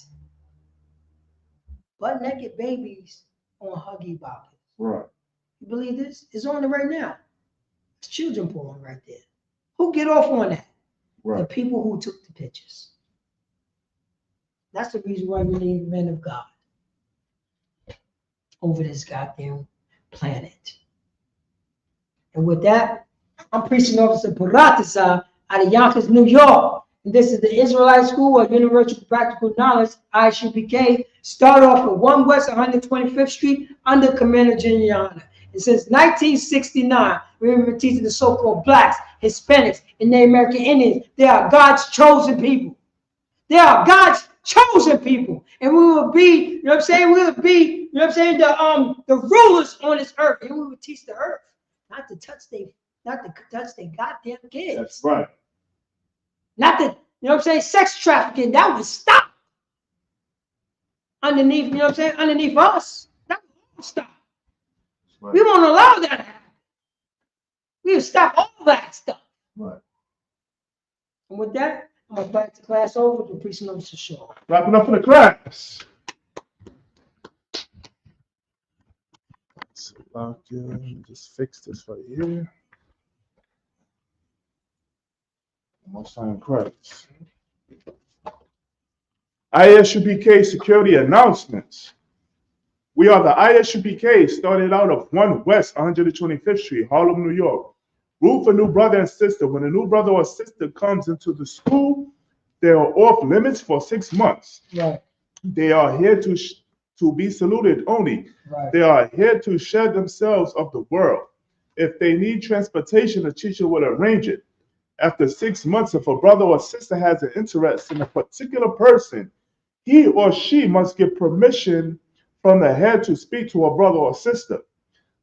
Butt naked babies on Huggy boxes. Right. You believe this? It's on it right now. It's children porn right there. Who get off on that? Right. The people who took the pictures. That's the reason why we need men of God over this goddamn planet. And with that, I'm preaching Officer Paratisa out of Yonkers, New York. And this is the Israelite School of Universal Practical Knowledge, ISUPK. Start off at 1 West 125th Street under Commander Giuliani. And since 1969, we've been teaching the so-called blacks, Hispanics, and Native American Indians. They are God's chosen people. They are God's chosen people. And we will be, you know what I'm saying? We will be, you know what I'm saying, the rulers on this earth. And we will teach the earth not to touch their goddamn kids. That's right. Not to, you know what I'm saying, sex trafficking. That would stop. Underneath, you know what I'm saying, underneath us. That would stop. Right. We won't allow that to happen. We will stop all that stuff. Right. And with that, I'm going to back the class over to Priest Officer Shaw. Wrapping up for the class. So lock in, just fix this right here. Most High in Christ. ISUPK security announcements. We are the ISUPK, started out of 1 West 125th Street, Harlem, New York. Root for new brother and sister. When a new brother or sister comes into the school, they are off limits for 6 months. Right. They are here to be saluted only. Right. They are here to shed themselves of the world. If they need transportation, the teacher will arrange it. After 6 months, if a brother or sister has an interest in a particular person, he or she must get permission from the head to speak to a brother or sister.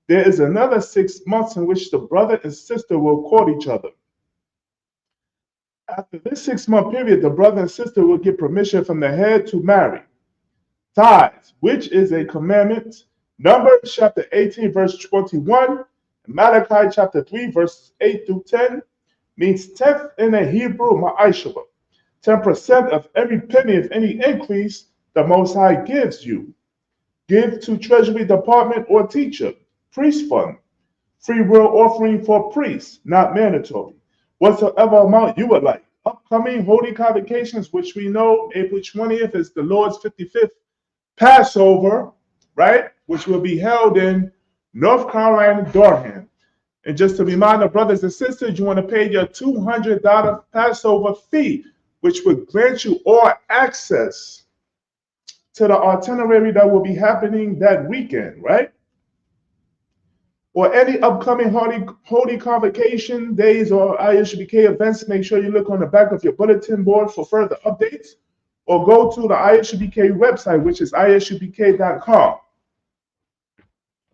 There is another 6 months in which the brother and sister will court each other. After this 6-month period, the brother and sister will get permission from the head to marry. Tithes, which is a commandment. Numbers chapter 18, verse 21. Malachi chapter 3, verses 8 through 10. Means tenth in the Hebrew, ma'ashaba. 10% of every penny of any increase the Most High gives you. Give to Treasury Department or teacher. Priest fund. Free will offering for priests, not mandatory. Whatsoever amount you would like. Upcoming holy convocations, which we know April 20th is the Lord's 55th Passover, right? Which will be held in North Carolina, Durham. And just to remind our brothers and sisters, you want to pay your $200 Passover fee, which would grant you all access to the itinerary that will be happening that weekend, right? Or any upcoming holy convocation days or ISUPK events, make sure you look on the back of your bulletin board for further updates, or go to the ISUPK website, which is isupk.com.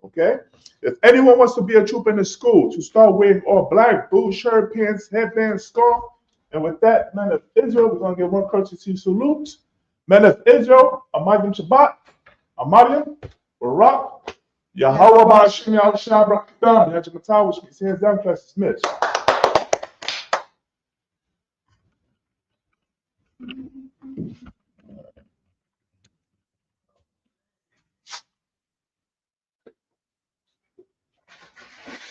Okay? If anyone wants to be a troop in the school, to start wearing all black, blue shirt, pants, headband, scarf. And with that, men of Israel, we're going to get one courtesy salute. Men of Israel, Amadim Shabbat, Amadia, Barak, Yahweh Ba'ashim Yahushua Brakadam, Yajamatah, which means hands down, class dismissed.